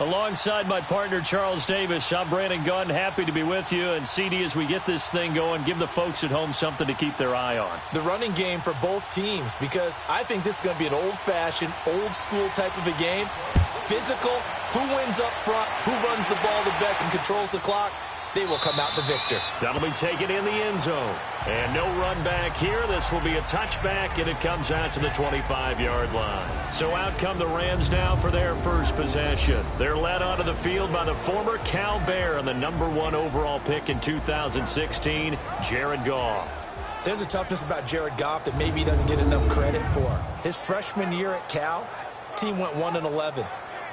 Alongside my partner, Charles Davis, I'm Brandon Gunn. Happy to be with you. And, CD, as we get this thing going, give the folks at home something to keep their eye on. The running game for both teams, because I think this is going to be an old-fashioned, old-school type of a game. Physical, who wins up front, who runs the ball the best and controls the clock, they will come out the victor. That'll be taken in the end zone. And no run back here. This will be a touchback, and it comes out to the 25-yard line. So out come the Rams now for their first possession. They're led onto the field by the former Cal Bear and the #1 overall pick in 2016, Jared Goff. There's a toughness about Jared Goff that maybe he doesn't get enough credit for. His freshman year at Cal, team went 1-11.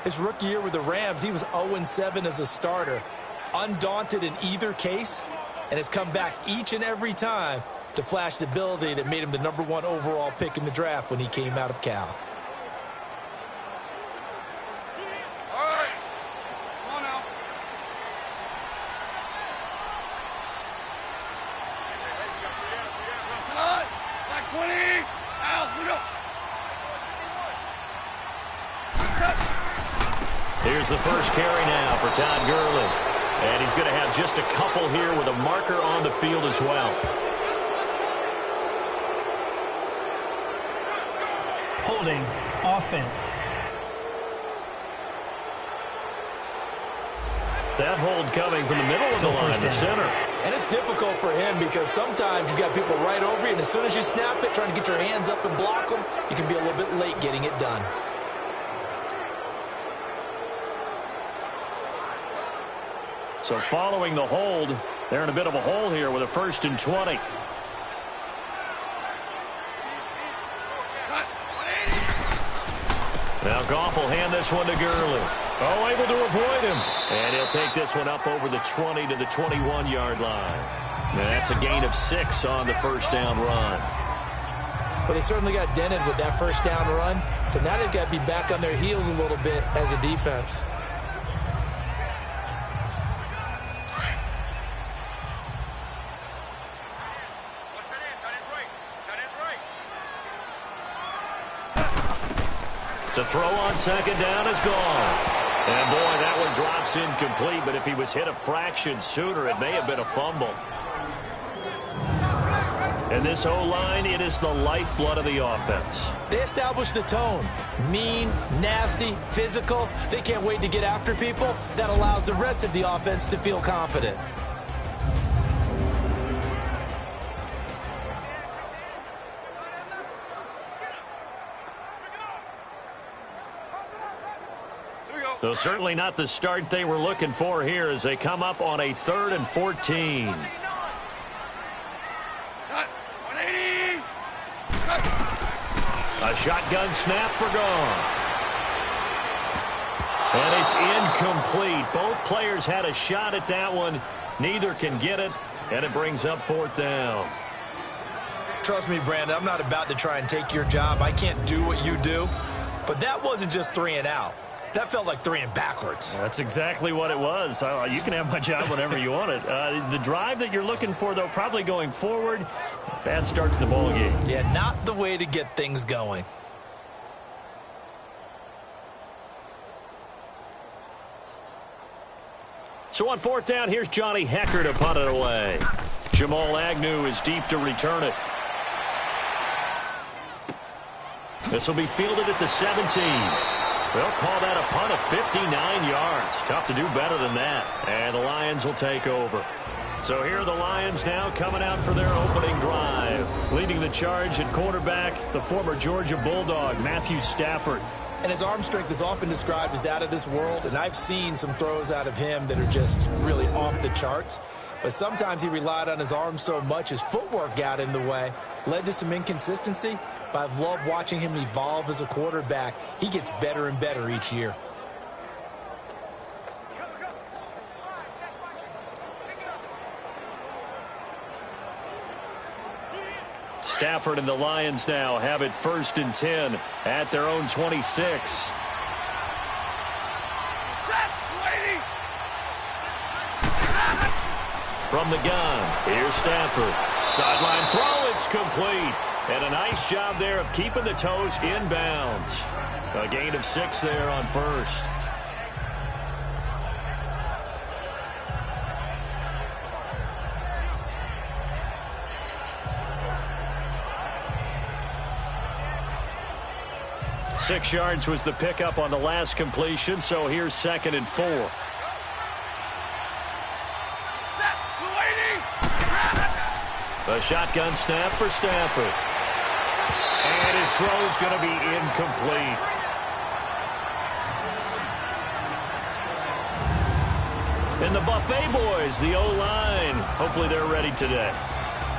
His rookie year with the Rams, he was 0-7 as a starter. Undaunted in either case, and has come back each and every time to flash the ability that made him the #1 overall pick in the draft when he came out of Cal. All right. Come on now. Outside. Back 20. Out. We go. Here's the first carry now for Todd Gurley. And he's going to have just a couple here with a marker on the field as well. Holding offense. That hold coming from the middle of the line, the center. And it's difficult for him because sometimes you've got people right over you, and as soon as you snap it, trying to get your hands up and block them, you can be a little bit late getting it done. So following the hold, they're in a bit of a hole here with a 1st and 20. Now Goff will hand this one to Gurley. Oh, able to avoid him. And he'll take this one up over the 20 to the 21-yard line. Now that's a gain of 6 on the first down run. Well, they certainly got dented with that first down run. So now they've got to be back on their heels a little bit as a defense. To throw on second down is gone. And, boy, that one drops incomplete, but if he was hit a fraction sooner, it may have been a fumble. And this O-line, it is the lifeblood of the offense. They establish the tone. Mean, nasty, physical. They can't wait to get after people. That allows the rest of the offense to feel confident. So certainly not the start they were looking for here as they come up on a 3rd and 14. A shotgun snap for Goff. And it's incomplete. Both players had a shot at that one. Neither can get it, and it brings up 4th down. Trust me, Brandon, I'm not about to try and take your job. I can't do what you do. But that wasn't just 3 and out. That felt like 3 and backwards. That's exactly what it was. You can have my job whenever you want it. The drive that you're looking for, though, probably going forward. Bad start to the ball game. Yeah, not the way to get things going. So on 4th down, here's Johnny Hecker to punt it away. Jamal Agnew is deep to return it. This will be fielded at the 17. They'll call that a punt of 59 yards. Tough to do better than that. And the Lions will take over. So here are the Lions now coming out for their opening drive. Leading the charge at quarterback, the former Georgia Bulldog, Matthew Stafford. And his arm strength is often described as out of this world, and I've seen some throws out of him that are just really off the charts. But sometimes he relied on his arm so much, his footwork got in the way, led to some inconsistency. But I've loved watching him evolve as a quarterback. He gets better and better each year. Stafford and the Lions now have it 1st and 10 at their own 26. From the gun, here's Stafford. Sideline throw, it's complete. And a nice job there of keeping the toes inbounds. A gain of 6 there on 1st. 6 yards was the pickup on the last completion, so here's 2nd and 4. A shotgun snap for Stafford. And his throw's going to be incomplete. And the Buffet boys, the O-line, hopefully they're ready today.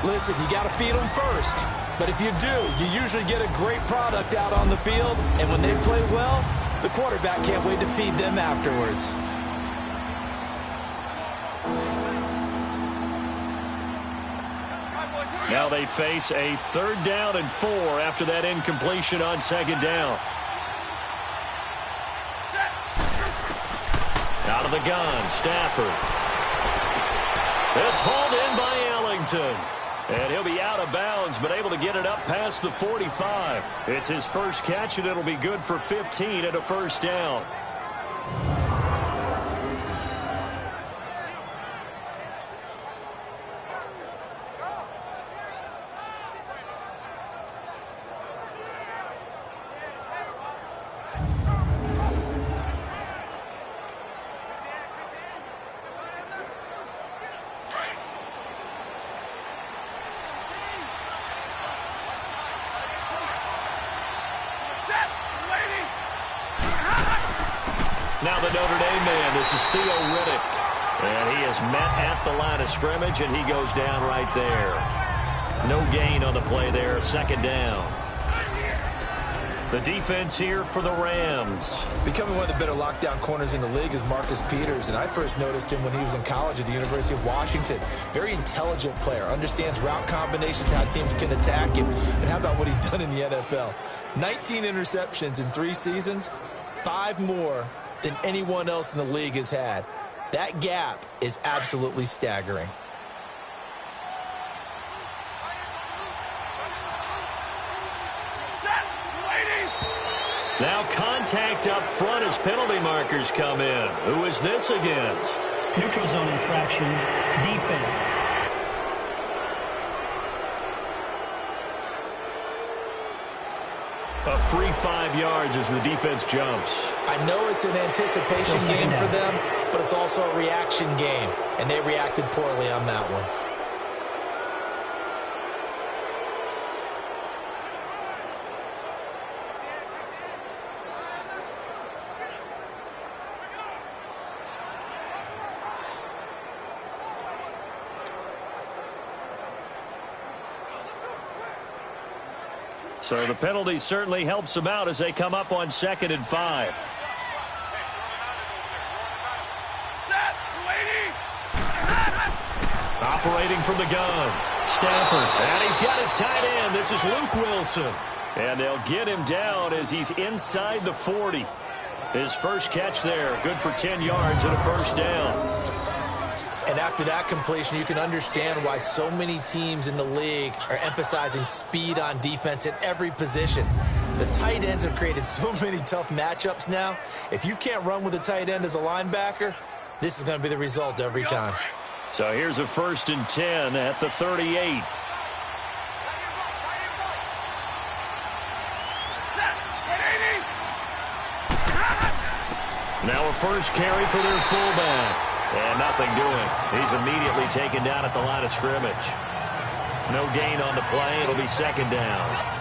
Listen, you got to feed them first. But if you do, you usually get a great product out on the field. And when they play well, the quarterback can't wait to feed them afterwards. Now they face a 3rd down and 4 after that incompletion on 2nd down. Out of the gun, Stafford. It's hauled in by Ellington. And he'll be out of bounds, but able to get it up past the 45. It's his first catch, and it'll be good for 15 at a 1st down. Now the Notre Dame man, this is Theo Riddick. And he is met at the line of scrimmage, and he goes down right there. No gain on the play there, 2nd down. The defense here for the Rams. Becoming one of the better lockdown corners in the league is Marcus Peters, and I first noticed him when he was in college at the University of Washington. Very intelligent player, understands route combinations, how teams can attack him, and how about what he's done in the NFL? 19 interceptions in 3 seasons, 5 more than anyone else in the league has had. That gap is absolutely staggering. Now contact up front as penalty markers come in. Who is this against? Neutral zone infraction, defense. A free 5 yards as the defense jumps. I know it's an anticipation game for them, but it's also a reaction game, and they reacted poorly on that one. So the penalty certainly helps them out as they come up on 2nd and 5. Operating from the gun. Stafford. And he's got his tight end. This is Luke Wilson. And they'll get him down as he's inside the 40. His first catch there. Good for 10 yards and a 1st down. And after that completion, you can understand why so many teams in the league are emphasizing speed on defense at every position. The tight ends have created so many tough matchups now. If you can't run with a tight end as a linebacker, this is going to be the result every time. So here's a 1st and 10 at the 38. Now a first carry for their fullback. And nothing doing. He's immediately taken down at the line of scrimmage. No gain on the play. It'll be 2nd down.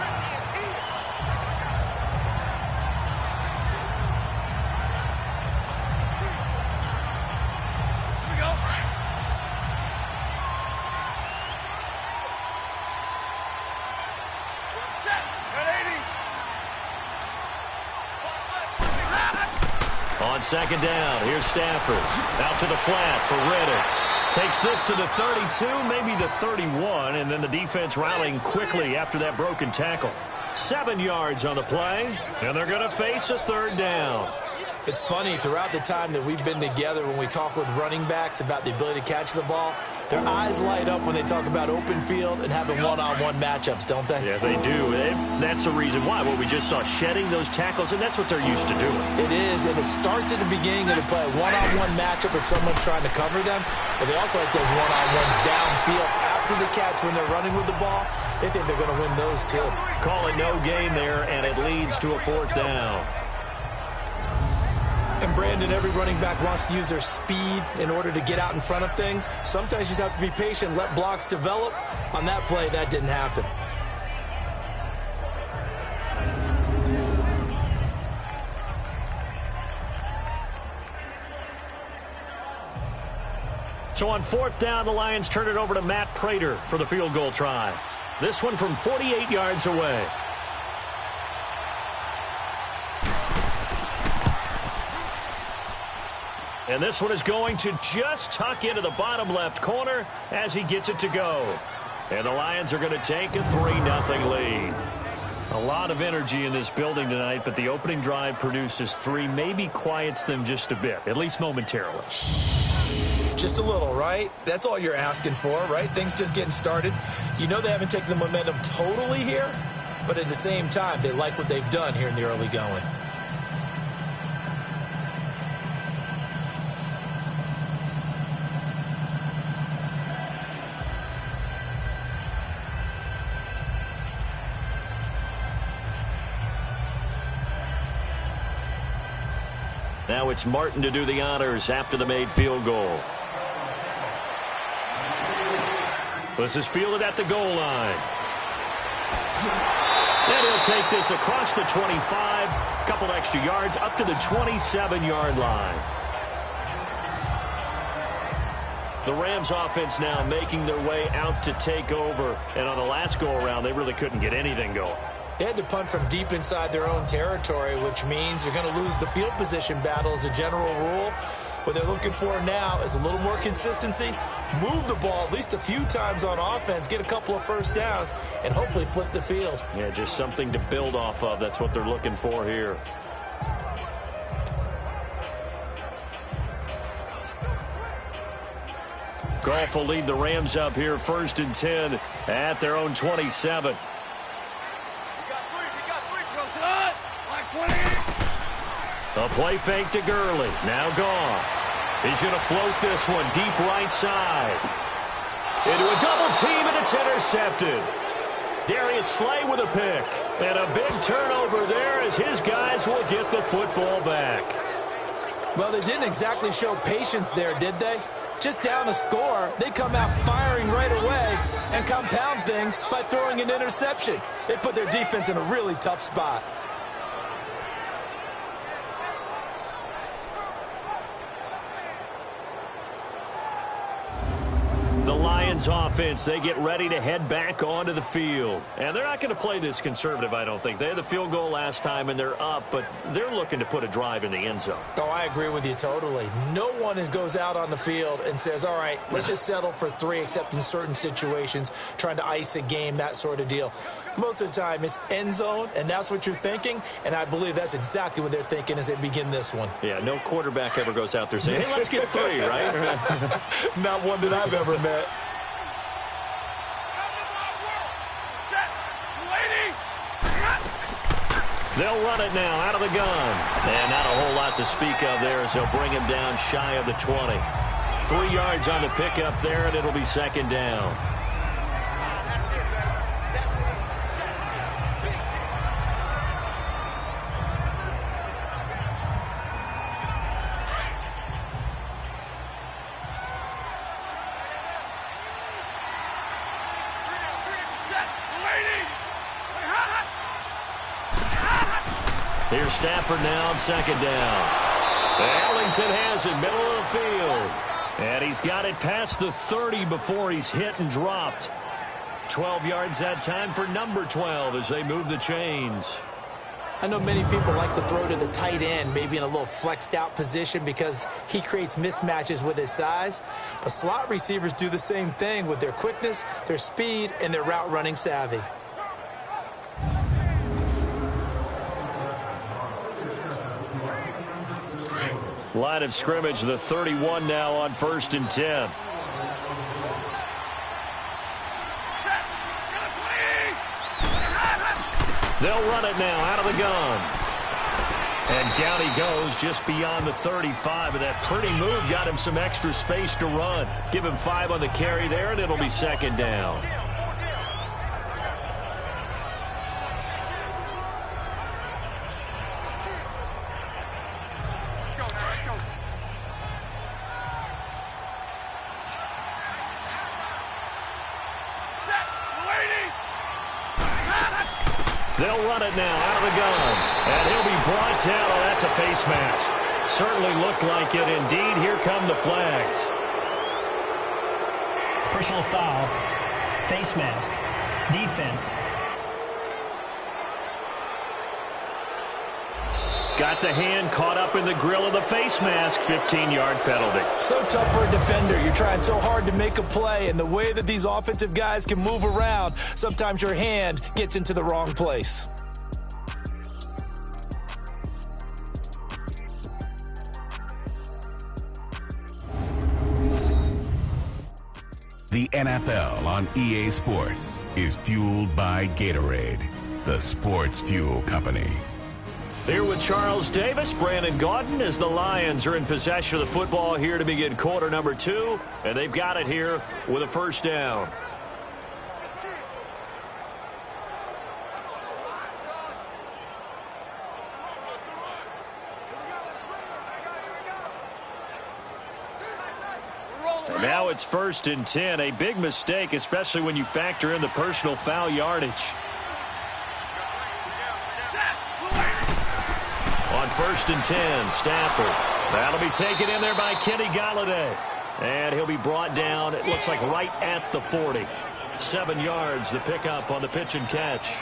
On 2nd down, here's Stafford. Out to the flat for Riddick. Takes this to the 32, maybe the 31, and then the defense rallying quickly after that broken tackle. 7 yards on the play, and they're going to face a 3rd down. It's funny, throughout the time that we've been together, when we talk with running backs about the ability to catch the ball, their eyes light up when they talk about open field and having one-on-one matchups, don't they? Yeah, they do. That's the reason why. What we just saw, shedding those tackles, and that's what they're used to doing. It is, and it starts at the beginning of the play. One-on-one matchup if someone's trying to cover them, but they also like those one-on-ones downfield after the catch when they're running with the ball. They think they're going to win those, too. Call it no gain there, and it leads to a 4th down. And, Brandon, every running back wants to use their speed in order to get out in front of things. Sometimes you just have to be patient, let blocks develop. On that play, that didn't happen. So on 4th down, the Lions turn it over to Matt Prater for the field goal try. This one from 48 yards away. And this one is going to just tuck into the bottom left corner as he gets it to go. And the Lions are going to take a 3-0 lead. A lot of energy in this building tonight, but the opening drive produces 3, maybe quiets them just a bit, at least momentarily. Just a little, right? That's all you're asking for, right? Things just getting started. You know they haven't taken the momentum totally here, but at the same time, they like what they've done here in the early going. Now it's Martin to do the honors after the made field goal. This is fielded at the goal line. And he'll take this across the 25, a couple extra yards, up to the 27-yard line. The Rams offense now making their way out to take over. And on the last go-around, they really couldn't get anything going. They had to punt from deep inside their own territory, which means you're going to lose the field position battle as a general rule. What they're looking for now is a little more consistency, move the ball at least a few times on offense, get a couple of first downs, and hopefully flip the field. Yeah, just something to build off of. That's what they're looking for here. Goff will lead the Rams up here 1st and 10 at their own 27. A play fake to Gurley. Now Goff. He's going to float this one deep right side. Into a double team, and it's intercepted. Darius Slay with a pick. And a big turnover there as his guys will get the football back. Well, they didn't exactly show patience there, did they? Just down a score, they come out firing right away and compound things by throwing an interception. They put their defense in a really tough spot. The Lions offense, they get ready to head back onto the field. And they're not going to play this conservative, I don't think. They had the field goal last time, and they're up, but they're looking to put a drive in the end zone. Oh, I agree with you totally. No one goes out on the field and says, all right, let's just settle for 3, except in certain situations, trying to ice a game, that sort of deal. Most of the time, it's end zone, and that's what you're thinking, and I believe that's exactly what they're thinking as they begin this one. Yeah, no quarterback ever goes out there saying, hey, let's get 3, right? Not one that I've ever met. They'll run it now out of the gun. And not a whole lot to speak of there as they'll bring him down shy of the 20. 3 yards on the pickup there, and it'll be 2nd down. Here's Stafford now on 2nd down. Ellington has it, middle of the field. And he's got it past the 30 before he's hit and dropped. 12 yards that time for number 12 as they move the chains. I know many people like to throw to the tight end, maybe in a little flexed out position because he creates mismatches with his size. But slot receivers do the same thing with their quickness, their speed, and their route running savvy. Line of scrimmage, the 31 now on 1st and 10. They'll run it now out of the gun. And down he goes just beyond the 35. And that pretty move got him some extra space to run. Give him 5 on the carry there, and it'll be 2nd down. They'll run it now out of the gun. And he'll be brought down. Oh, that's a face mask. Certainly looked like it. Indeed, here come the flags. Personal foul. Face mask. Defense. Got the hand caught up in the grill of the face mask. 15-yard penalty. So tough for a defender. You're trying so hard to make a play, and the way that these offensive guys can move around, sometimes your hand gets into the wrong place. The NFL on EA Sports is fueled by Gatorade, the sports fuel company. Here with Charles Davis, Brandon Gaudin, as the Lions are in possession of the football here to begin quarter number 2, and they've got it here with a first down. Now it's 1st and 10, a big mistake, especially when you factor in the personal foul yardage. On 1st and 10, Stafford. That'll be taken in there by Kenny Golladay. And he'll be brought down, it looks like right at the 40. 7 yards, the pickup on the pitch and catch.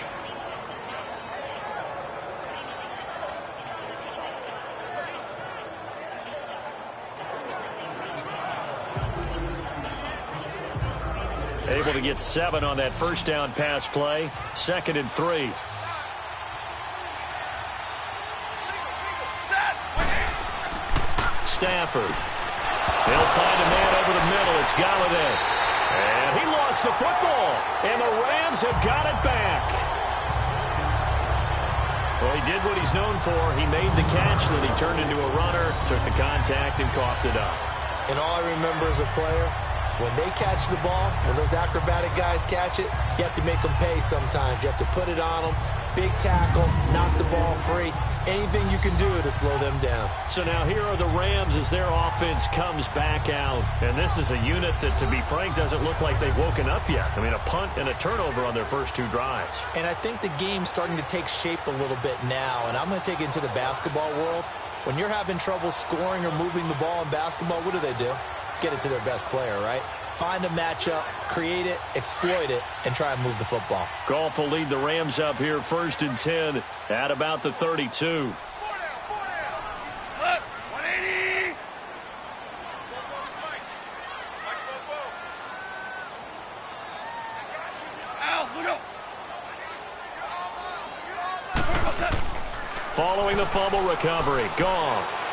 Able to get 7 on that first down pass play. 2nd and 3. Stafford. They'll find a man over the middle. It's Golladay. And he lost the football. And the Rams have got it back. Well, he did what he's known for. He made the catch, then he turned into a runner, took the contact, and coughed it up. And all I remember as a player, when they catch the ball, when those acrobatic guys catch it, you have to make them pay sometimes. You have to put it on them. Big tackle, knock the ball free. Anything you can do to slow them down. So now here are the Rams as their offense comes back out. And this is a unit that, to be frank, doesn't look like they've woken up yet. I mean, a punt and a turnover on their first 2 drives. And I think the game's starting to take shape a little bit now. And I'm going to take it into the basketball world. When you're having trouble scoring or moving the ball in basketball, what do? Get it to their best player, right? Find a matchup, create it, exploit it, and try and move the football. Goff will lead the Rams up here 1st and 10 at about the 32. 180. Al, look up. Following the fumble recovery, Goff.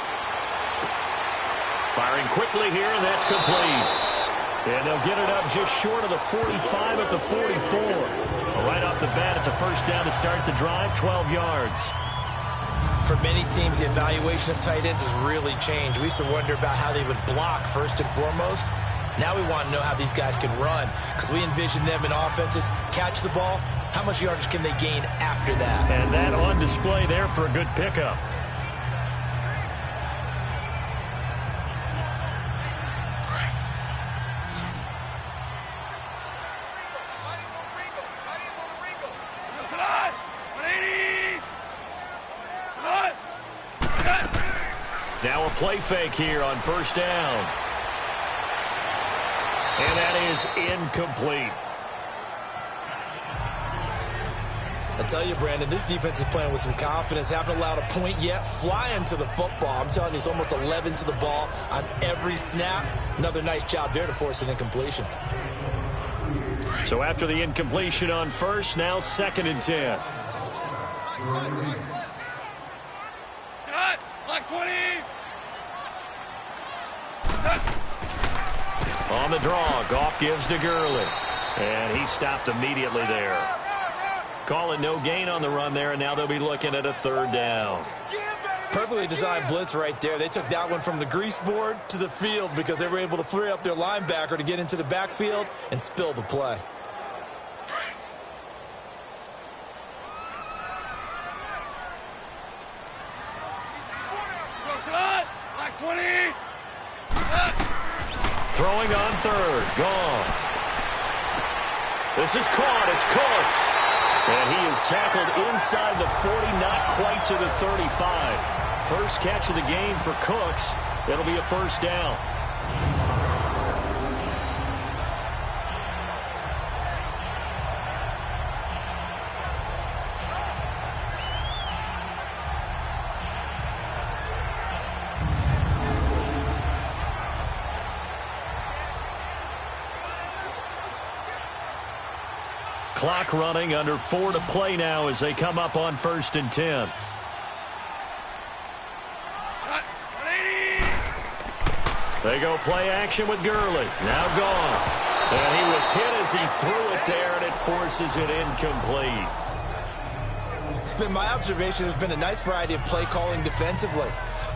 Firing quickly here, and that's complete. And they'll get it up just short of the 45 at the 44. Right off the bat, it's a first down to start the drive, 12 yards. For many teams, the evaluation of tight ends has really changed. We used to wonder about how they would block first and foremost. Now we want to know how these guys can run, because we envision them in offenses, catch the ball, how much yardage can they gain after that? And that on display there for a good pickup. Now a play fake here on first down. And that is incomplete. I tell you, Brandon, this defense is playing with some confidence. Haven't allowed a point yet. Flying to the football. I'm telling you, it's almost 11 to the ball on every snap. Another nice job there to force an incompletion. So after the incompletion on first, now 2nd and 10. Cut. Block 20. On the draw, Goff gives to Gurley. And he stopped immediately there. Calling no gain on the run there, and now they'll be looking at a 3rd down. Perfectly designed blitz right there. They took that one from the grease board to the field because they were able to free up their linebacker to get into the backfield and spill the play. Block 20. Throwing on 3rd, Goff. This is caught, it's Cooks. And he is tackled inside the 40, not quite to the 35. First catch of the game for Cooks. It'll be a first down. Clock running, under 4 to play now as they come up on 1st and 10. They go play action with Gurley. Now gone. And he was hit as he threw it there, and it forces it incomplete. It's been my observation there's been a nice variety of play calling defensively.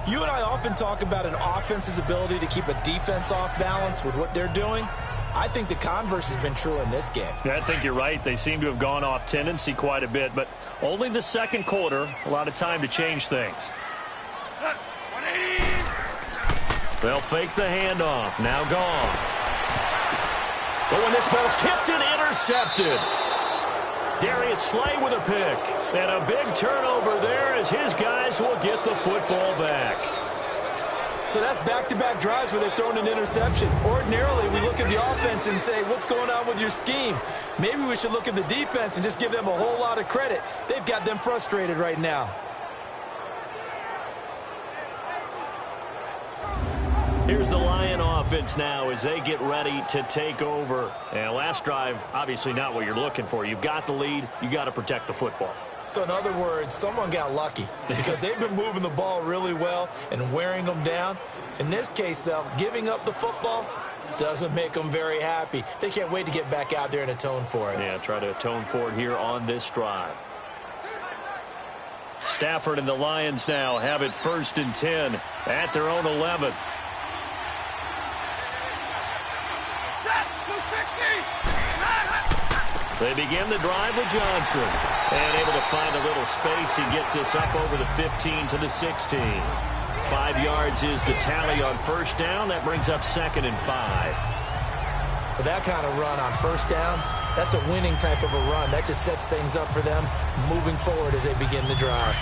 You and I often talk about an offense's ability to keep a defense off balance with what they're doing. I think the converse has been true in this game. I think you're right. They seem to have gone off tendency quite a bit, but only the second quarter, a lot of time to change things. They'll fake the handoff. Now gone. But when this ball's tipped and intercepted. Darius Slay with a pick. And a big turnover there as his guys will get the football back. So that's back-to-back drives where they've thrown an interception. Ordinarily, we look at the offense and say, what's going on with your scheme? Maybe we should look at the defense and just give them a whole lot of credit. They've got them frustrated right now. Here's the Lion offense now as they get ready to take over. And last drive, obviously not what you're looking for. You've got the lead. You got to protect the football. So in other words, someone got lucky because they've been moving the ball really well and wearing them down. In this case, though, giving up the football doesn't make them very happy. They can't wait to get back out there and atone for it. Yeah, try to atone for it here on this drive. Stafford and the Lions now have it 1st and 10 at their own 11. They begin the drive with Johnson. And able to find a little space. He gets us up over the 15 to the 16. 5 yards is the tally on first down. That brings up 2nd and 5. With that kind of run on first down, that's a winning type of a run. That just sets things up for them moving forward as they begin the drive.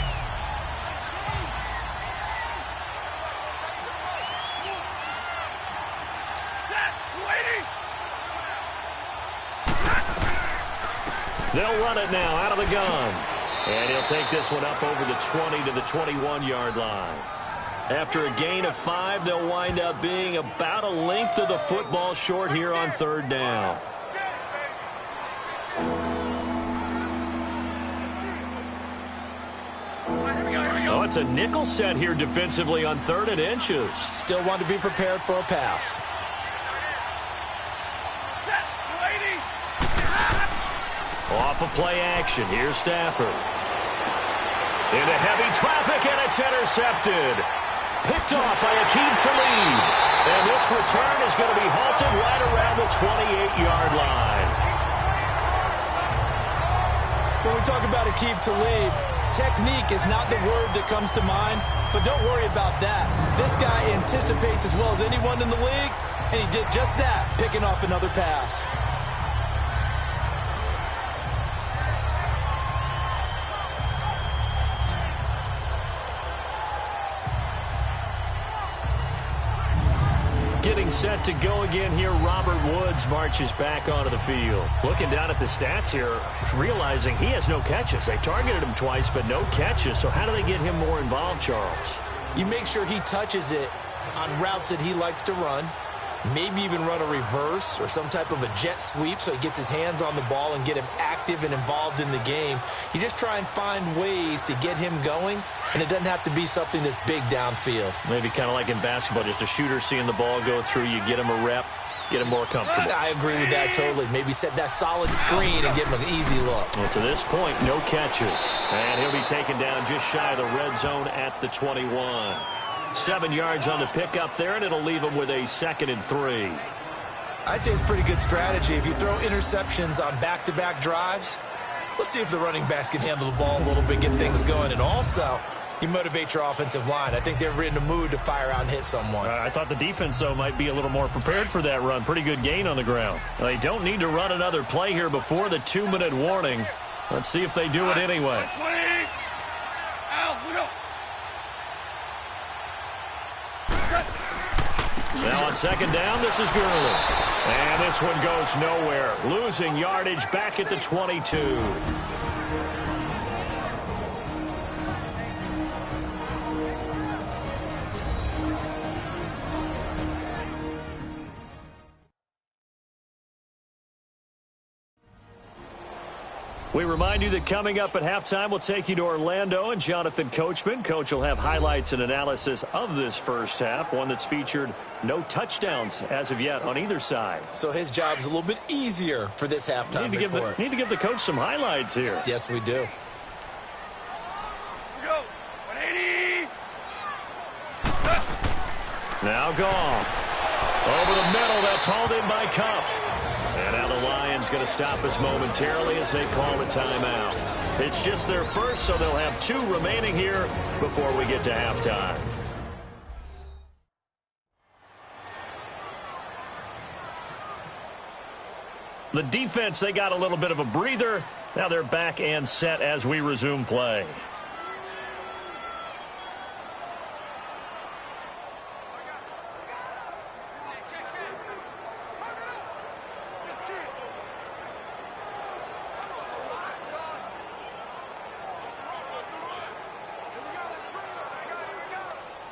They'll run it now out of the gun. And he'll take this one up over the 20 to the 21-yard line. After a gain of 5, they'll wind up being about a length of the football short here on 3rd down. Oh, it's a nickel set here defensively on 3rd and inches. Still want to be prepared for a pass. Off of play action. Here's Stafford. Into heavy traffic, and it's intercepted. Picked off by Aqib Talib. And this return is going to be halted right around the 28-yard line. When we talk about Aqib Talib, technique is not the word that comes to mind, but don't worry about that. This guy anticipates as well as anyone in the league, and he did just that, picking off another pass. Getting set to go again here, Robert Woods marches back onto the field. Looking down at the stats here, realizing he has no catches. They targeted him twice, but no catches. So how do they get him more involved, Charles? You make sure he touches it on routes that he likes to run. Maybe even run a reverse or some type of a jet sweep so he gets his hands on the ball and get him active and involved in the game. You just try and find ways to get him going, and it doesn't have to be something that's big downfield. Maybe kind of like in basketball, just a shooter seeing the ball go through, you get him a rep, get him more comfortable. I agree with that totally. Maybe set that solid screen and give him an easy look. Well, to this point, no catches. And he'll be taken down just shy of the red zone at the 21. 7 yards on the pickup there, and it'll leave him with a 2nd and 3. I'd say it's pretty good strategy. If you throw interceptions on back-to-back drives, let's see if the running backs can handle the ball a little bit, get things going. And also, you motivate your offensive line. I think they're in the mood to fire out and hit someone. I thought the defense, though, might be a little more prepared for that run. Pretty good gain on the ground. They don't need to run another play here before the 2-minute warning. Let's see if they do it anyway. 20. Out, we go. Now on second down, this is Gurley. And this one goes nowhere. Losing yardage back at the 22. We remind you that coming up at halftime, we'll take you to Orlando and Jonathan Coachman. Coach will have highlights and analysis of this first half, one that's featured no touchdowns as of yet on either side. So his job's a little bit easier for this halftime report. Need to give the coach some highlights here. Yes, we do. Go. 180. Now Goff. Over the middle, that's hauled in by Cup. And now the Lions going to stop us momentarily as they call a timeout. It's just their first, so they'll have 2 remaining here before we get to halftime. The defense, they got a little bit of a breather. Now they're back and set as we resume play.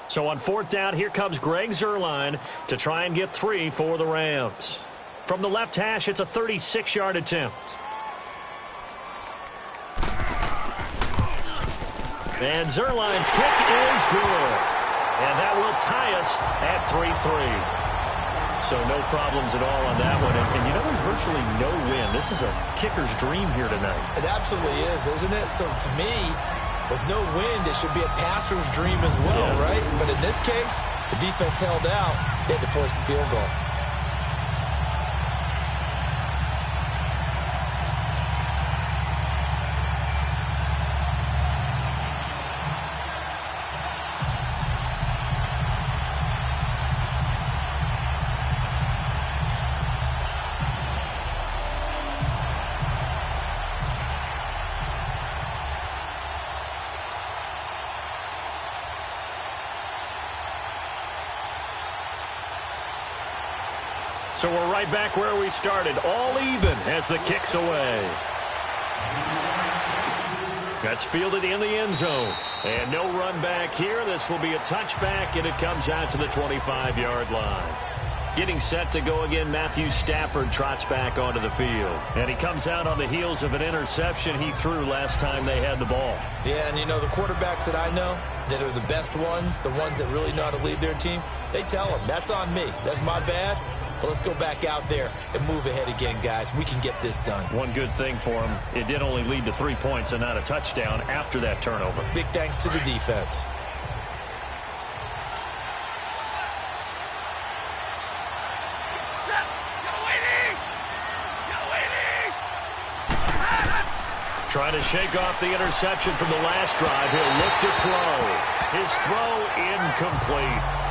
So on fourth down, here comes Greg Zuerlein to try and get 3 for the Rams. From the left hash, it's a 36-yard attempt. And Zuerlein's kick is good. And that will tie us at 3-3. So no problems at all on that one. And you know, there's virtually no win. This is a kicker's dream here tonight. It absolutely is, isn't it? So to me, with no wind, it should be a passer's dream as well, right? But in this case, the defense held out. They had to force the field goal. So we're right back where we started, all even as the kick's away. That's fielded in the end zone. And no run back here. This will be a touchback, and it comes out to the 25-yard line. Getting set to go again, Matthew Stafford trots back onto the field. And he comes out on the heels of an interception he threw last time they had the ball. Yeah, and you know, the quarterbacks that I know that are the best ones, the ones that really know how to lead their team, they tell them, that's on me. That's my bad. But let's go back out there and move ahead again, guys. We can get this done. One good thing for him, it did only lead to 3 points and not a touchdown after that turnover. Big thanks to the defense. Trying to shake off the interception from the last drive. He'll look to throw. His throw incomplete.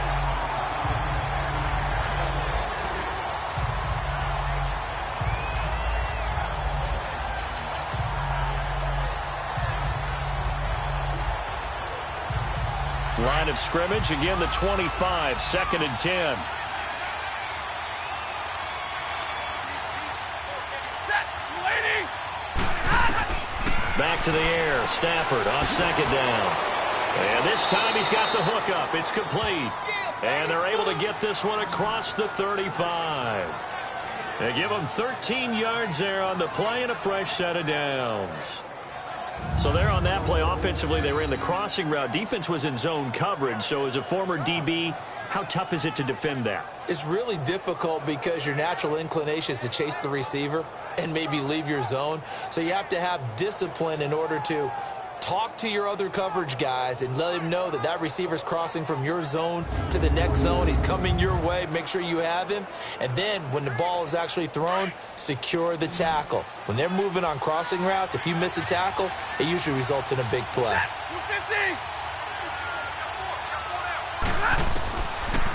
Line of scrimmage, again the 25, 2nd and 10. Back to the air, Stafford on 2nd down. And this time he's got the hook up. It's complete. And they're able to get this one across the 35. They give him 13 yards there on the play and a fresh set of downs. So there on that play, offensively, they ran the crossing route. Defense was in zone coverage. So as a former DB, how tough is it to defend that? It's really difficult because your natural inclination is to chase the receiver and maybe leave your zone. So you have to have discipline in order to talk to your other coverage guys and let him know that that receiver's crossing from your zone to the next zone. He's coming your way. Make sure you have him. And then when the ball is actually thrown, secure the tackle. When they're moving on crossing routes, if you miss a tackle, it usually results in a big play.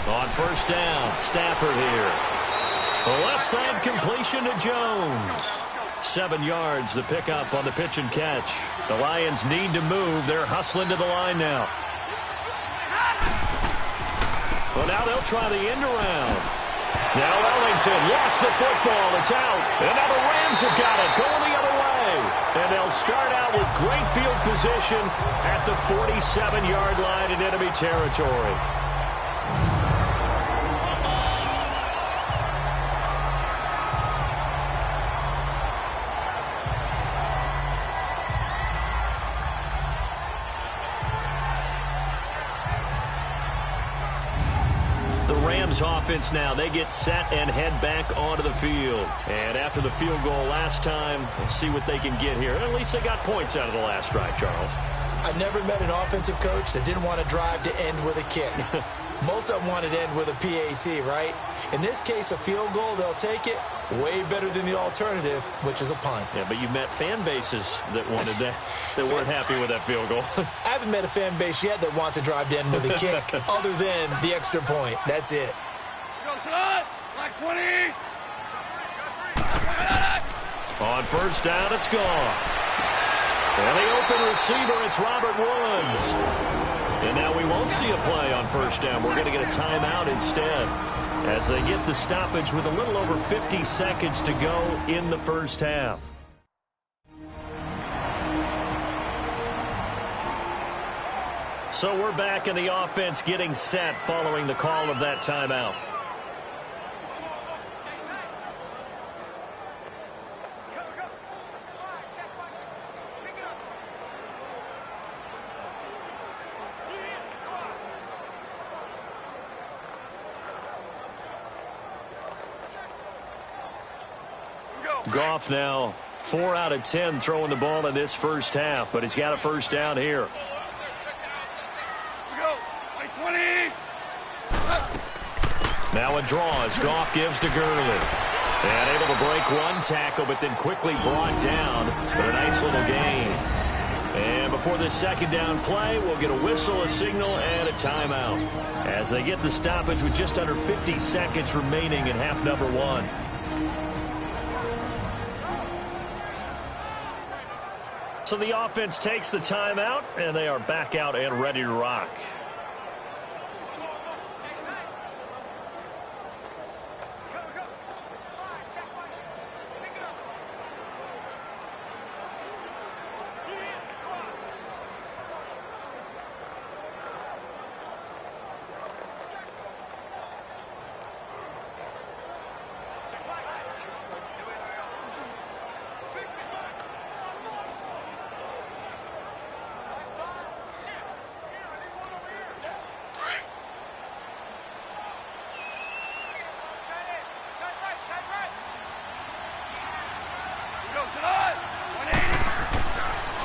On first down, Stafford here. The left side completion to Jones. 7 yards, the pickup on the pitch and catch. The Lions need to move. They're hustling to the line now. Well, now they'll try the end around. Now Ellington lost the football. It's out. And now the Rams have got it going the other way. And they'll start out with great field position at the 47-yard line in enemy territory. Offense now. They get set and head back onto the field. And after the field goal last time, we'll see what they can get here. At least they got points out of the last drive, Charles. I never met an offensive coach that didn't want to drive to end with a kick. Most of them wanted to end with a PAT, right? In this case, a field goal, they'll take it. Way better than the alternative, which is a punt. Yeah, but you've met fan bases that wanted that, that weren't happy with that field goal. I haven't met a fan base yet that wants to drive to end with a kick, other than the extra point. That's it. Like 20. On first down, it's gone. And the open receiver, it's Robert Woods. And now we won't see a play on first down. We're going to get a timeout instead as they get the stoppage with a little over 50 seconds to go in the first half. So we're back in the offense getting set following the call of that timeout. Goff now 4 out of 10 throwing the ball in this first half, but he's got a first down here. Now a draw as Goff gives to Gurley. And able to break one tackle, but then quickly brought down. But a nice little gain. And before this second down play, we'll get a whistle, a signal, and a timeout as they get the stoppage with just under 50 seconds remaining in half number 1. So the offense takes the timeout, and they are back out and ready to rock.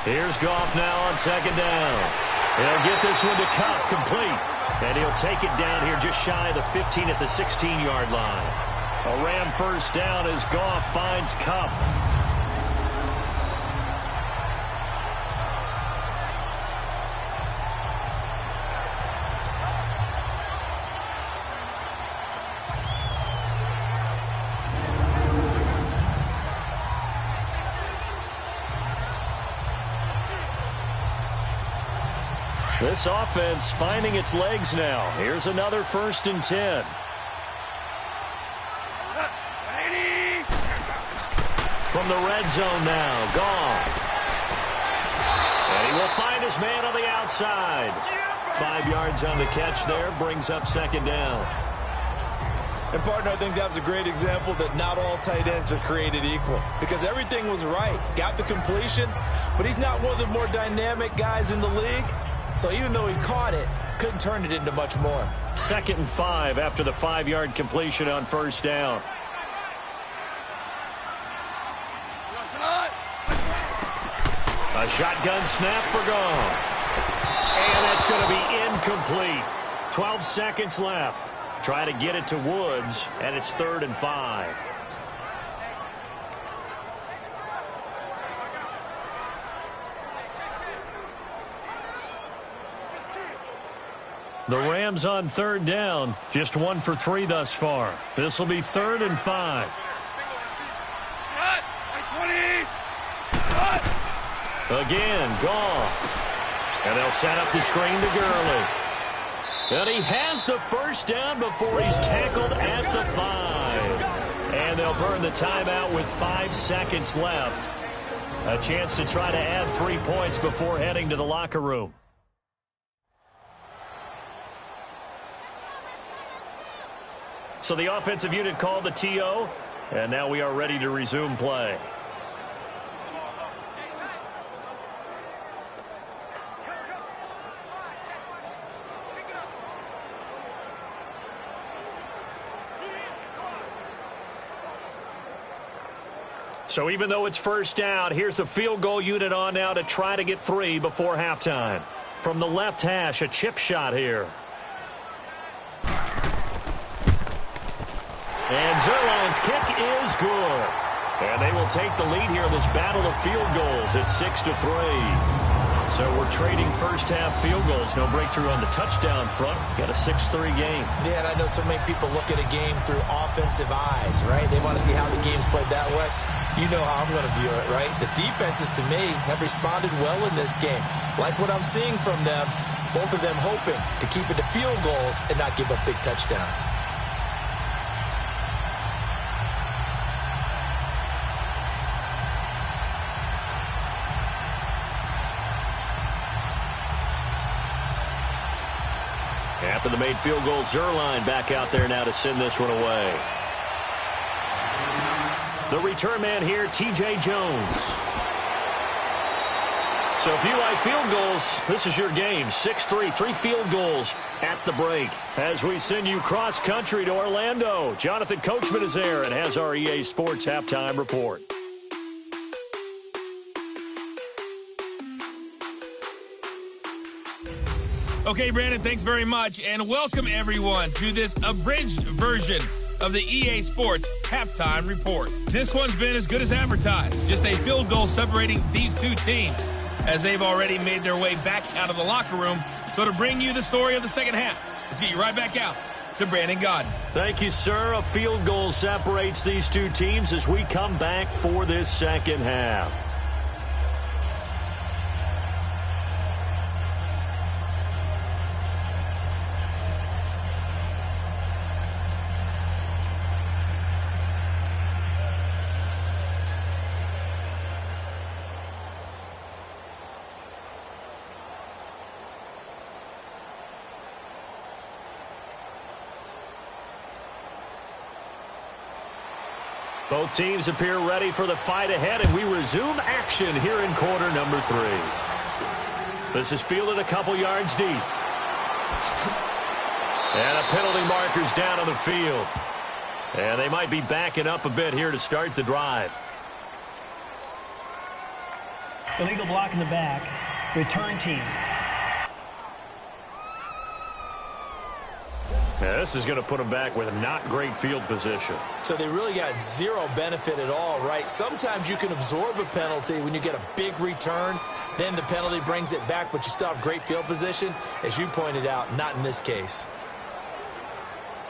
Here's Goff now on second down. He'll get this one to Kupp, complete. And he'll take it down here just shy of the 15 at the 16-yard line. A Ram first down as Goff finds Kupp. This offense finding its legs now. Here's another 1st and 10. From the red zone now, Goff. And he will find his man on the outside. 5 yards on the catch there, brings up second down. And, partner, I think that was a great example that not all tight ends are created equal because everything was right. Got the completion, but he's not one of the more dynamic guys in the league. So even though he caught it, couldn't turn it into much more. 2nd and 5 after the 5-yard completion on first down. A shotgun snap for Goff. And that's going to be incomplete. 12 seconds left. Try to get it to Woods, and it's 3rd and 5. The Rams on 3rd down, just 1 for 3 thus far. This will be 3rd and 5. Again, Goff. And they'll set up the screen to Gurley. And he has the first down before he's tackled at the 5. And they'll burn the timeout with 5 seconds left. A chance to try to add 3 points before heading to the locker room. So the offensive unit called the TO, and now we are ready to resume play. So even though it's first down, here's the field goal unit on now to try to get 3 before halftime. From the left hash, a chip shot here. And Zerline's kick is good. And they will take the lead here in this battle of field goals at 6-3. So we're trading first half field goals. No breakthrough on the touchdown front. Got a 6-3 game. Yeah, and I know so many people look at a game through offensive eyes, right? They want to see how the game's played that way. You know how I'm going to view it, right? The defenses, to me, have responded well in this game. Like what I'm seeing from them, both of them hoping to keep it to field goals and not give up big touchdowns. After the made field goal, Zerline back out there now to send this one away. The return man here, T.J. Jones. So if you like field goals, this is your game. 6-3, 3 field goals at the break. As we send you cross-country to Orlando, Jonathan Coachman is there and has our EA Sports halftime report. Okay, Brandon, thanks very much, and welcome everyone to this abridged version of the EA Sports Halftime Report. This one's been as good as advertised, just a field goal separating these two teams as they've already made their way back out of the locker room. So to bring you the story of the second half, let's get you right back out to Brandon Godden. Thank you, sir. A field goal separates these two teams as we come back for this second half. Both teams appear ready for the fight ahead, and we resume action here in quarter number 3. This is fielded a couple yards deep. And a penalty marker's down on the field. And they might be backing up a bit here to start the drive. Illegal block in the back. Return team. Yeah, this is going to put them back with a not great field position. So they really got zero benefit at all, right? Sometimes you can absorb a penalty when you get a big return. Then the penalty brings it back, but you still have great field position. As you pointed out, not in this case.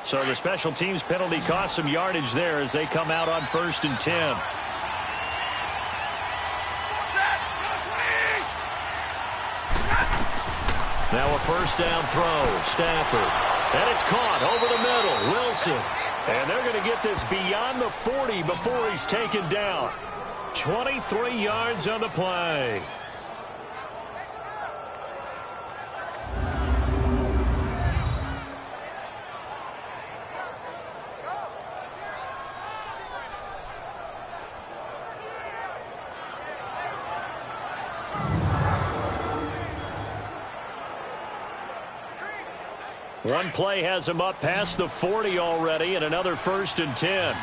So the special teams penalty cost some yardage there as they come out on 1st and 10. Now a first down throw. Stafford. And it's caught over the middle. Wilson. And they're going to get this beyond the 40 before he's taken down. 23 yards on the play. One play has him up past the 40 already, and another 1st and 10.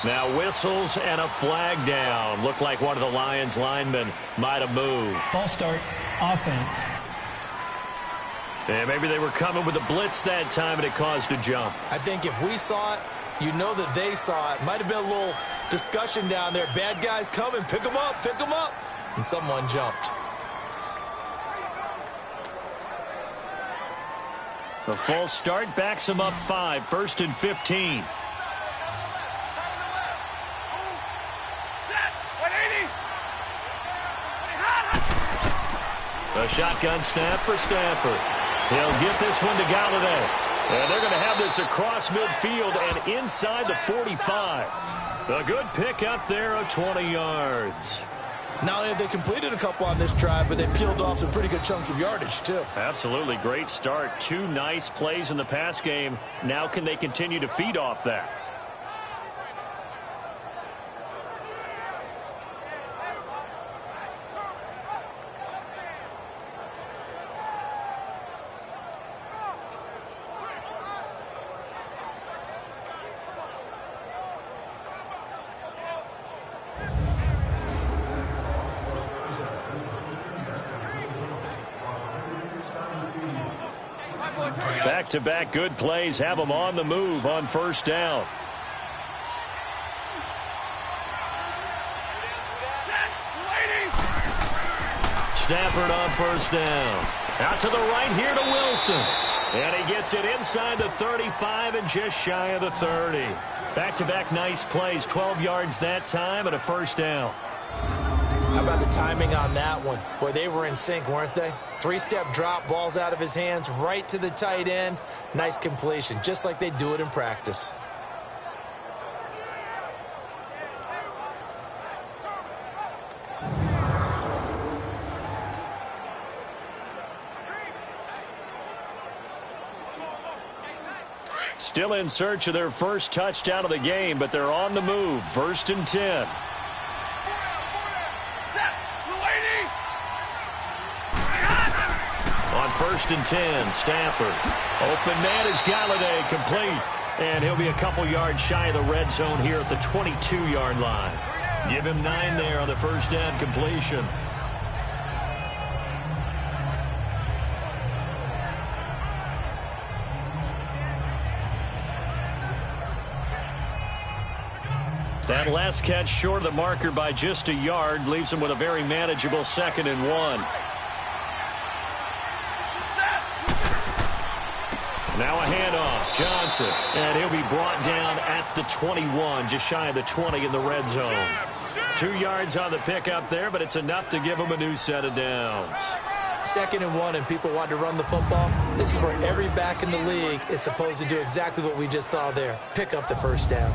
Now whistles and a flag down. Looked like one of the Lions linemen might have moved. False start, offense. And maybe they were coming with a blitz that time, and it caused a jump. I think if we saw it, you know that they saw it. Might have been a little discussion down there. Bad guys coming. Pick them up. Pick them up. And someone jumped. The full start backs him up 5, 1st and 15. A shotgun snap for Stafford. He'll get this one to Golladay. And they're going to have this across midfield and inside the 45. A good pick up there of 20 yards. Not only have they completed a couple on this drive, but they peeled off some pretty good chunks of yardage, too. Absolutely great start. 2 nice plays in the pass game. Now can they continue to feed off that? Back-to-back good plays have them on the move on 1st down. Stafford on 1st down. Out to the right here to Wilson. And he gets it inside the 35 and just shy of the 30. Back-to-back nice plays. 12 yards that time and a 1st down. How about the timing on that one? Boy, they were in sync, weren't they? 3-step drop, balls out of his hands, right to the tight end. Nice completion, just like they do it in practice. Still in search of their first touchdown of the game, but they're on the move. 1st and 10. On 1st and 10, Stafford. Open man is Golladay, complete. And he'll be a couple yards shy of the red zone here at the 22-yard line. Give him 9 there on the 1st down completion. That last catch short of the marker by just a yard leaves him with a very manageable 2nd and 1. Now a handoff, Johnson, and he'll be brought down at the 21, just shy of the 20 in the red zone. 2 yards on the pickup there, but it's enough to give him a new set of downs. 2nd and 1, and people want to run the football. This is where every back in the league is supposed to do exactly what we just saw there. Pick up the 1st down.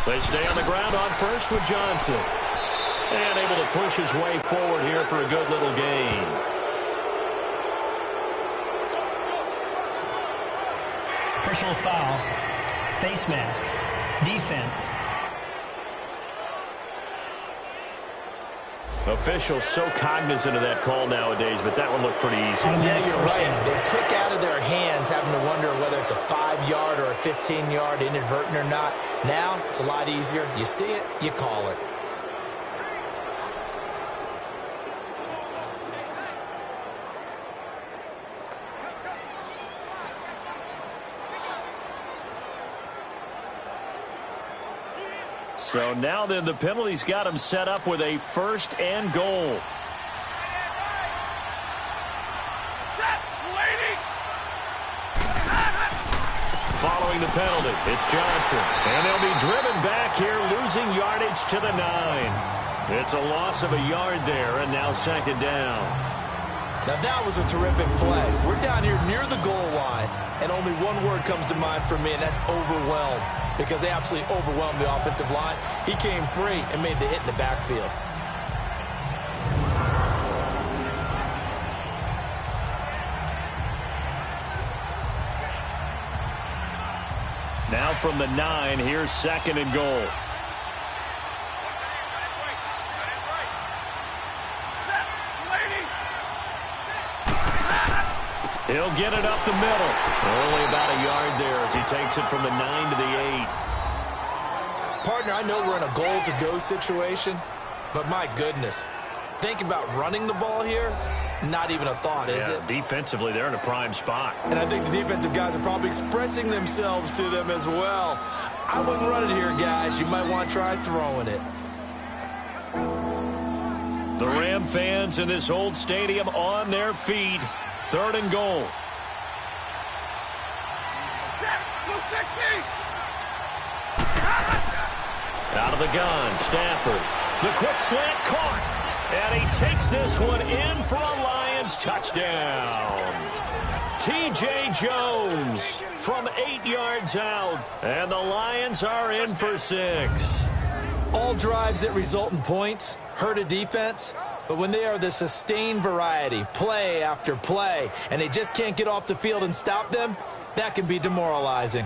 They stay on the ground on 1st with Johnson. And able to push his way forward here for a good little gain. Personal foul. Face mask. Defense. Officials so cognizant of that call nowadays, but that one looked pretty easy. Yeah, you're right. They took out of their hands having to wonder whether it's a 5-yard or a 15-yard inadvertent or not. Now, it's a lot easier. You see it, you call it. So now then the penalty's got him set up with a 1st and goal. Following the penalty, it's Johnson. And they'll be driven back here, losing yardage to the 9. It's a loss of a yard there, and now 2nd down. Now that was a terrific play. We're down here near the goal line, and only one word comes to mind for me, and that's overwhelmed. Because they absolutely overwhelmed the offensive line. He came free and made the hit in the backfield. Now from the 9, here's 2nd and goal. He'll get it up the middle. Only about a yard there as he takes it from the 9 to the 8. Partner, I know we're in a goal-to-go situation, but my goodness, think about running the ball here. Not even a thought, is it? Defensively, they're in a prime spot. And I think the defensive guys are probably expressing themselves to them as well. I wouldn't run it here, guys. You might want to try throwing it. The Ram fans in this old stadium on their feet. 3rd and goal. Out of the gun, Stafford. The quick slant caught. And he takes this one in for a Lions touchdown. T.J. Jones from 8 yards out. And the Lions are in for 6. All drives that result in points hurt a defense. But when they are the sustained variety, play after play, and they just can't get off the field and stop them, that can be demoralizing.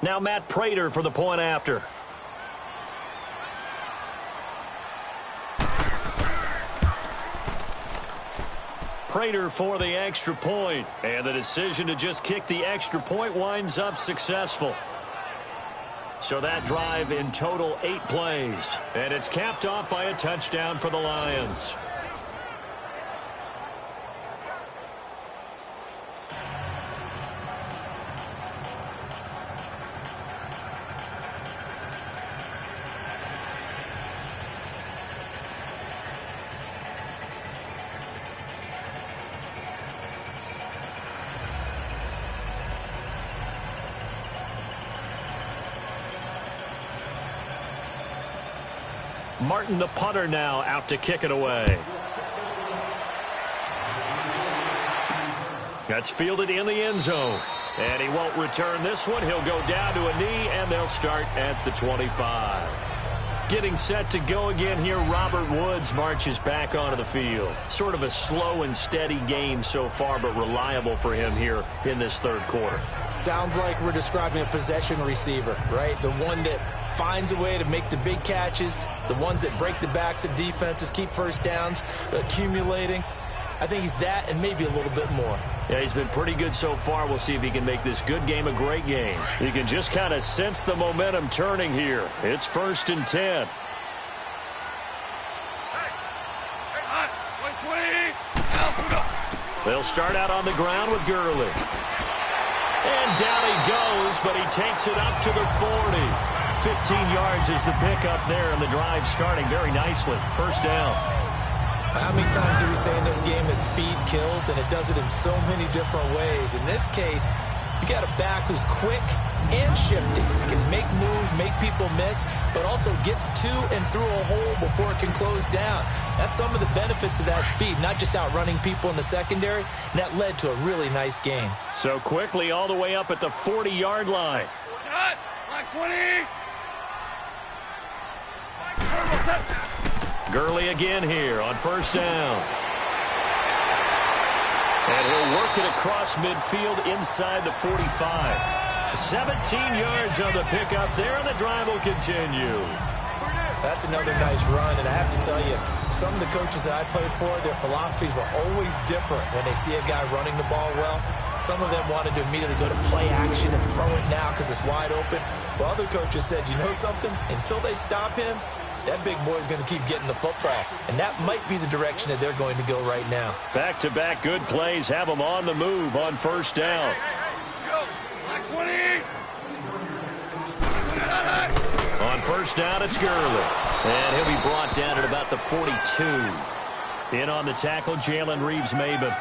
Now Matt Prater for the point after. Prater for the extra point. And the decision to just kick the extra point winds up successful. So that drive in total 8 plays. And it's capped off by a touchdown for the Lions. Martin, the punter, now out to kick it away. That's fielded in the end zone. And he won't return this one. He'll go down to a knee, and they'll start at the 25. Getting set to go again here, Robert Woods marches back onto the field. Sort of a slow and steady game so far, but reliable for him here in this 3rd quarter. Sounds like we're describing a possession receiver, right? The one that finds a way to make the big catches, the ones that break the backs of defenses, keep first downs, accumulating. I think he's that and maybe a little bit more. Yeah, he's been pretty good so far. We'll see if he can make this good game a great game. You can just kind of sense the momentum turning here. It's 1st and 10. They'll start out on the ground with Gurley. And down he goes, but he takes it up to the 40. 15 yards is the pickup there, and the drive starting very nicely. 1st down. How many times do we say in this game that speed kills, and it does it in so many different ways? In this case, you got a back who's quick and shifty, can make moves, make people miss, but also gets to and through a hole before it can close down. That's some of the benefits of that speed, not just outrunning people in the secondary, and that led to a really nice game. So quickly all the way up at the 40-yard line. Like 20. Gurley again here on 1st down. And he'll work it across midfield inside the 45. 17 yards on the pickup there, and the drive will continue. That's another nice run, and I have to tell you, some of the coaches that I played for, their philosophies were always different when they see a guy running the ball well. Some of them wanted to immediately go to play action and throw it now because it's wide open. Well, other coaches said, you know something? Until they stop him, that big boy's going to keep getting the football. And that might be the direction that they're going to go right now. Back-to-back good plays have them on the move on 1st down. On 1st down, it's Gurley. And he'll be brought down at about the 42. In on the tackle, Jalen Reeves-Maybin.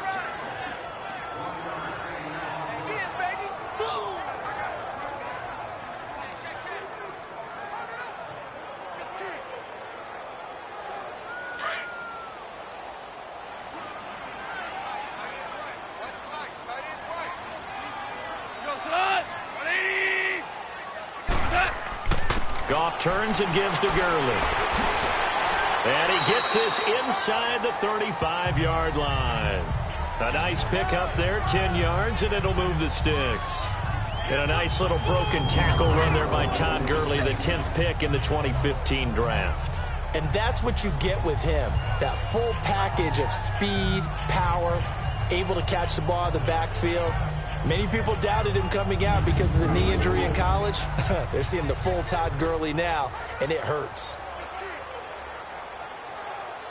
Goff turns and gives to Gurley. And he gets this inside the 35-yard line. A nice pickup there, 10 yards, and it'll move the sticks. And a nice little broken tackle run there by Todd Gurley, the 10th pick in the 2015 draft. And that's what you get with him, that full package of speed, power, able to catch the ball in the backfield. Many people doubted him coming out because of the knee injury in college. They're seeing the full Todd Gurley now, and it hurts.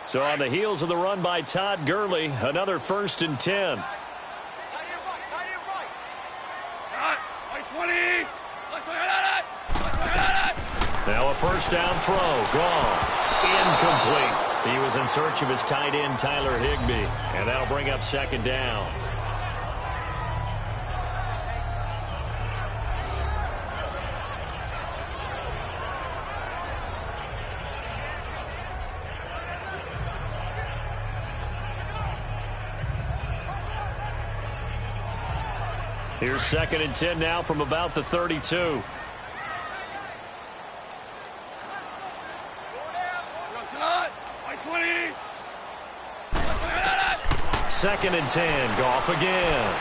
So on the heels of the run by Todd Gurley, another 1st and 10. Now a first down throw, gone, incomplete. He was in search of his tight end, Tyler Higbee, and that'll bring up 2nd down. Here's 2nd and 10 now from about the 32. Second and 10, Goff again.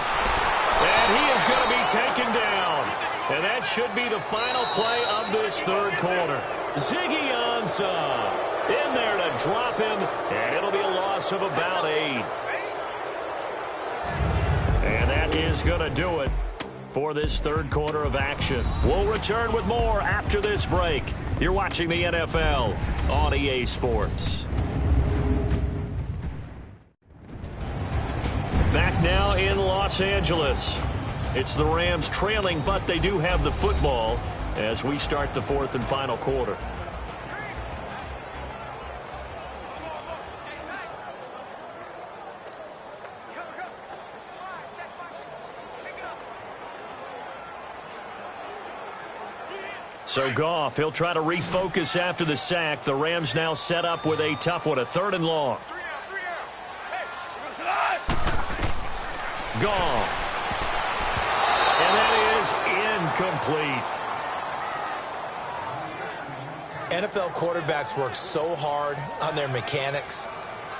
And he is going to be taken down. And that should be the final play of this 3rd quarter. Ziggy Ansah in there to drop him, and it'll be a loss of about 8. And that is going to do it for this 3rd quarter of action. We'll return with more after this break. You're watching the NFL on EA Sports. Back now in Los Angeles. It's the Rams trailing, but they do have the football as we start the 4th and final quarter. So Goff, he'll try to refocus after the sack. The Rams now set up with a tough one, a 3rd and long. Goff. And that is incomplete. NFL quarterbacks work so hard on their mechanics,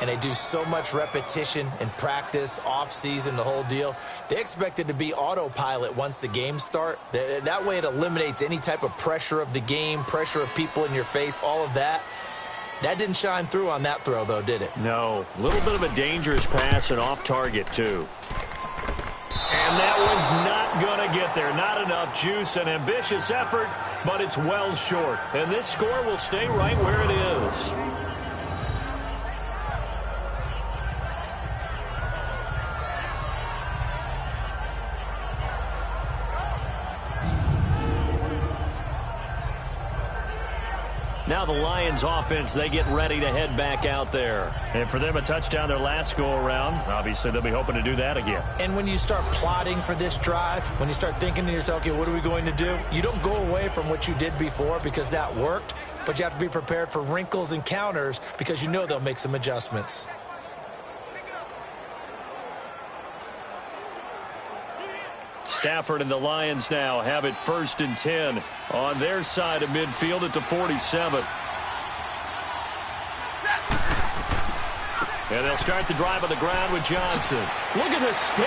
and they do so much repetition in practice, off-season, the whole deal. They expect it to be autopilot once the games start. That way it eliminates any type of pressure of the game, pressure of people in your face, all of that. That didn't shine through on that throw, though, did it? No. A little bit of a dangerous pass and off target, too. And that one's not going to get there. Not enough juice, an ambitious effort, but it's well short. And this score will stay right where it is. Now the Lions offense, they get ready to head back out there. And for them, a touchdown their last go-around. Obviously, they'll be hoping to do that again. And when you start plotting for this drive, when you start thinking to yourself, okay, what are we going to do? You don't go away from what you did before because that worked, but you have to be prepared for wrinkles and counters because you know they'll make some adjustments. Stafford and the Lions now have it 1st and 10 on their side of midfield at the 47. And they'll start the drive on the ground with Johnson. Look at the spin.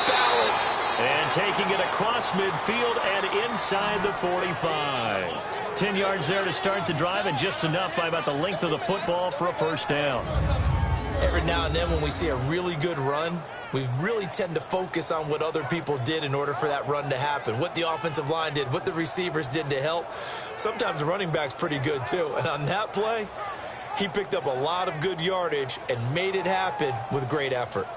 Balance. And taking it across midfield and inside the 45. 10 yards there to start the drive, and just enough by about the length of the football for a 1st down. Every now and then when we see a really good run, we really tend to focus on what other people did in order for that run to happen, what the offensive line did, what the receivers did to help. Sometimes the running back's pretty good, too. And on that play, he picked up a lot of good yardage and made it happen with great effort.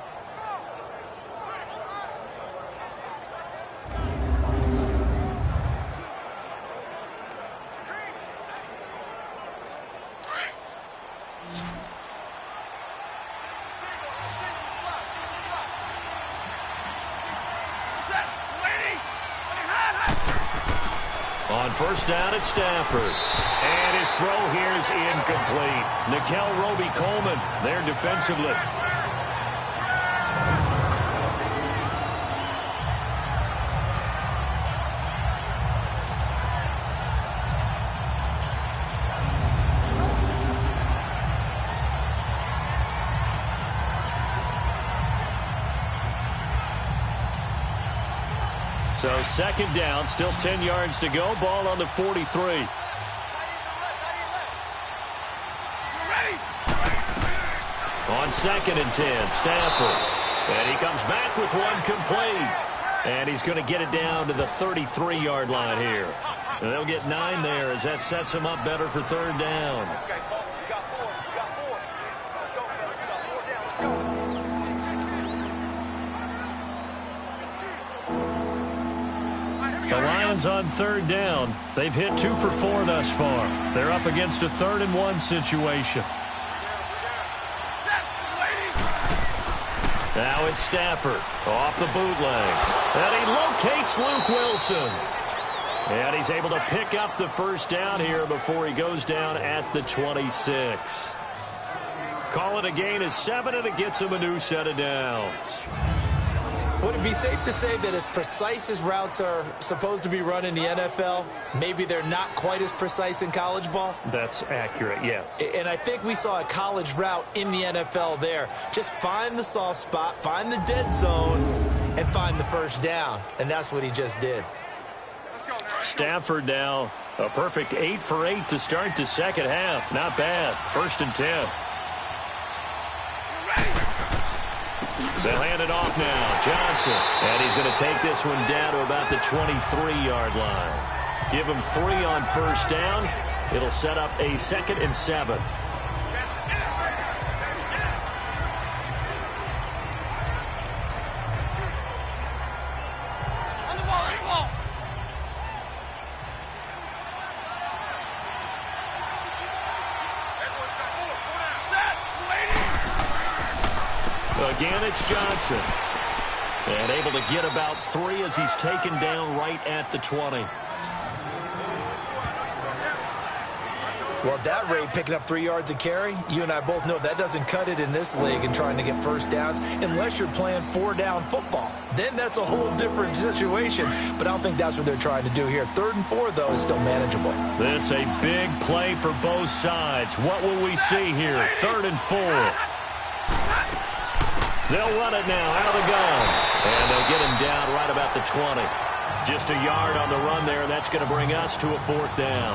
On 1st down, it's Stafford. And his throw here is incomplete. Nickel Roby-Coleman there defensively. So 2nd down, still 10 yards to go. Ball on the 43. On 2nd and 10, Stafford. And he comes back with one complete. And he's going to get it down to the 33-yard line here. And they'll get 9 there as that sets him up better for third down. The Lions on third down. They've hit 2 for 4 thus far. They're up against a 3rd and 1 situation. Now it's Stafford off the bootleg. And he locates Luke Wilson. And he's able to pick up the first down here before he goes down at the 26. Call it a gain of 7, and it gets him a new set of downs. Would it be safe to say that as precise as routes are supposed to be run in the NFL, maybe they're not quite as precise in college ball? That's accurate, yeah. And I think we saw a college route in the NFL there. Just find the soft spot, find the dead zone, and find the first down. And that's what he just did. Stafford now, a perfect 8 for 8 to start the second half. Not bad. 1st and 10. They'll hand it off now. Johnson. And he's going to take this one down to about the 23-yard line. Give him 3 on first down. It'll set up a 2nd and 7. Again, it's Johnson. And able to get about 3 as he's taken down right at the 20. Well, at that rate, picking up 3 yards a carry, you and I both know that doesn't cut it in this league and trying to get first downs unless you're playing 4-down football. Then that's a whole different situation, but I don't think that's what they're trying to do here. 3rd and 4, though, is still manageable. This a big play for both sides. What will we see here? 3rd and 4. They'll run it now out of the gun. And they'll get him down right about the 20. Just a yard on the run there. That's going to bring us to a 4th down.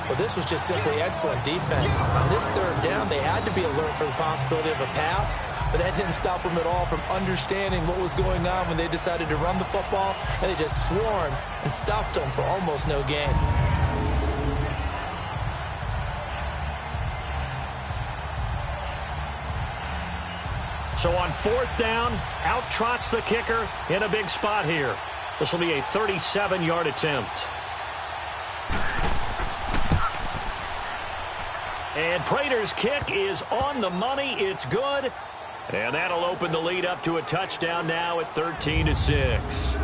Well, this was just simply excellent defense. On this 3rd down, they had to be alert for the possibility of a pass, but that didn't stop them at all from understanding what was going on when they decided to run the football, and they just swarmed and stopped them for almost no gain. So on 4th down, out trots the kicker in a big spot here. This will be a 37-yard attempt. And Prater's kick is on the money. It's good. And that'll open the lead up to a touchdown now at 13-6.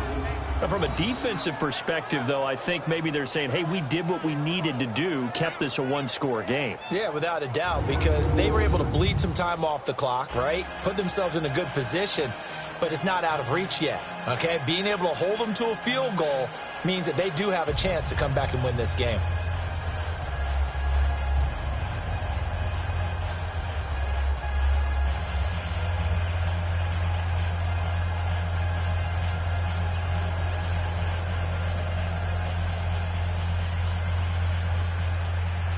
From a defensive perspective, though, I think maybe they're saying, hey, we did what we needed to do, kept this a 1-score game. Yeah, without a doubt, because they were able to bleed some time off the clock, right? Put themselves in a good position, but it's not out of reach yet, okay? Being able to hold them to a field goal means that they do have a chance to come back and win this game.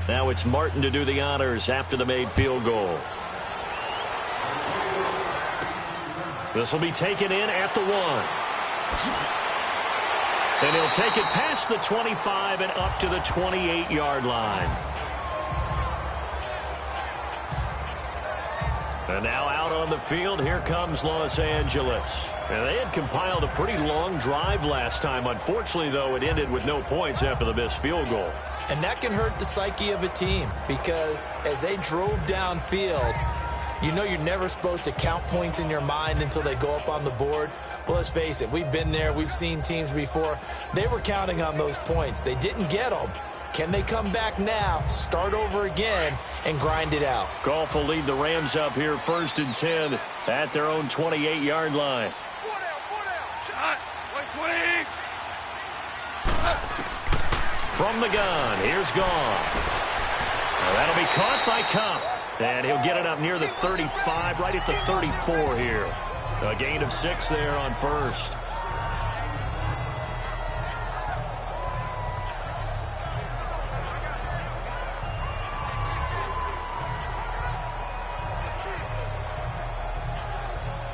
Now it's Martin to do the honors after the made field goal. This will be taken in at the 1. And he'll take it past the 25 and up to the 28-yard line. And now out on the field, here comes Los Angeles. And they had compiled a pretty long drive last time. Unfortunately, though, it ended with no points after the missed field goal. And that can hurt the psyche of a team because as they drove downfield, you know you're never supposed to count points in your mind until they go up on the board. But let's face it, we've been there. We've seen teams before. They were counting on those points. They didn't get them. Can they come back now, start over again, and grind it out? Goff will lead the Rams up here 1st and 10 at their own 28-yard line. Shot. 120. From the gun, here's Goff. Now that'll be caught by Cup. And he'll get it up near the 35, right at the 34 here. A gain of 6 there on 1st.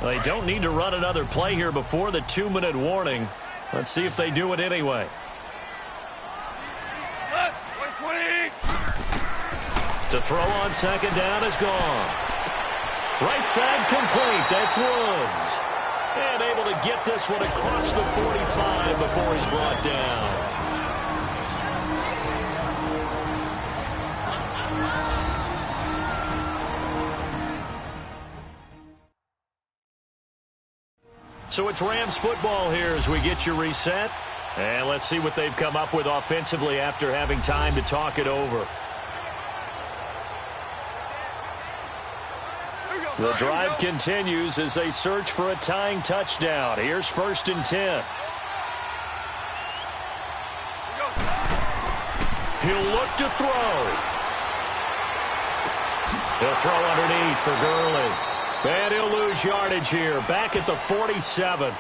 They don't need to run another play here before the 2-minute warning. Let's see if they do it anyway. To throw on second down is gone. Right side complete. That's Woods. And able to get this one across the 45 before he's brought down. So it's Rams football here as we get you reset. And let's see what they've come up with offensively after having time to talk it over. The drive continues as they search for a tying touchdown. Here's 1st and 10. He'll look to throw. He'll throw underneath for Gurley. And he'll lose yardage here. Back at the 47.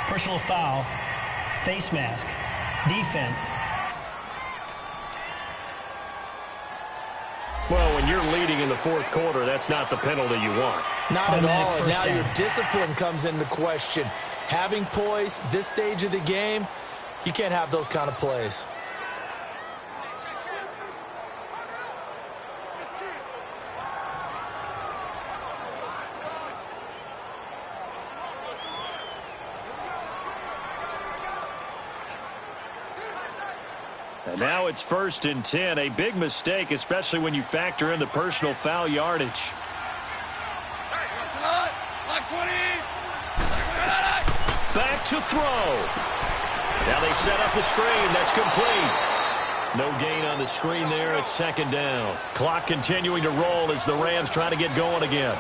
Personal foul. Face mask. Defense. Well, when you're leading in the 4th quarter, that's not the penalty you want. Not at all. And now down. your discipline comes into question. Having poise, this stage of the game, you can't have those kind of plays. And now it's 1st and 10. A big mistake, especially when you factor in the personal foul yardage. Back to throw. Now they set up the screen. That's complete. No gain on the screen there. It's 2nd down. Clock continuing to roll as the Rams try to get going again.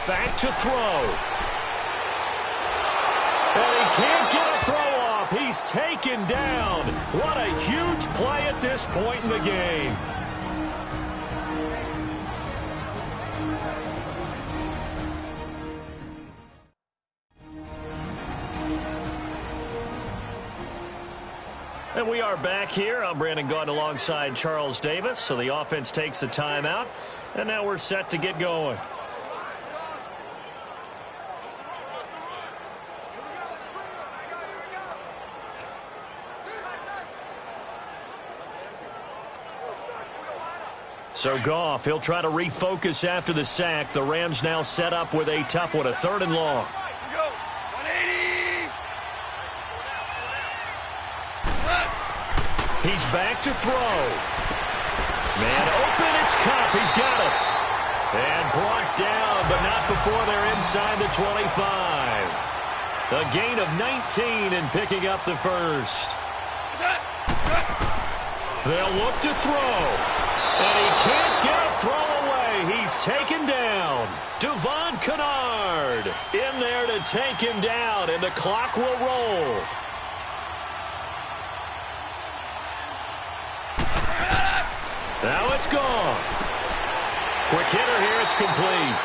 Back to throw. And he can't get a throw off. He's taken down. What a huge play at this point in the game. And we are back here. I'm Brandon Gaudin alongside Charles Davis. So the offense takes a timeout. And now we're set to get going. So Goff, he'll try to refocus after the sack. The Rams now set up with a tough one, a 3rd and long. He's back to throw. Man open, it's Kupp. He's got it. And brought down, but not before they're inside the 25. A gain of 19 and picking up the 1st. They'll look to throw. And he can't get a throw away. He's taken down. Devon Kennard in there to take him down, and the clock will roll. Now it's gone. Quick hitter here. It's complete.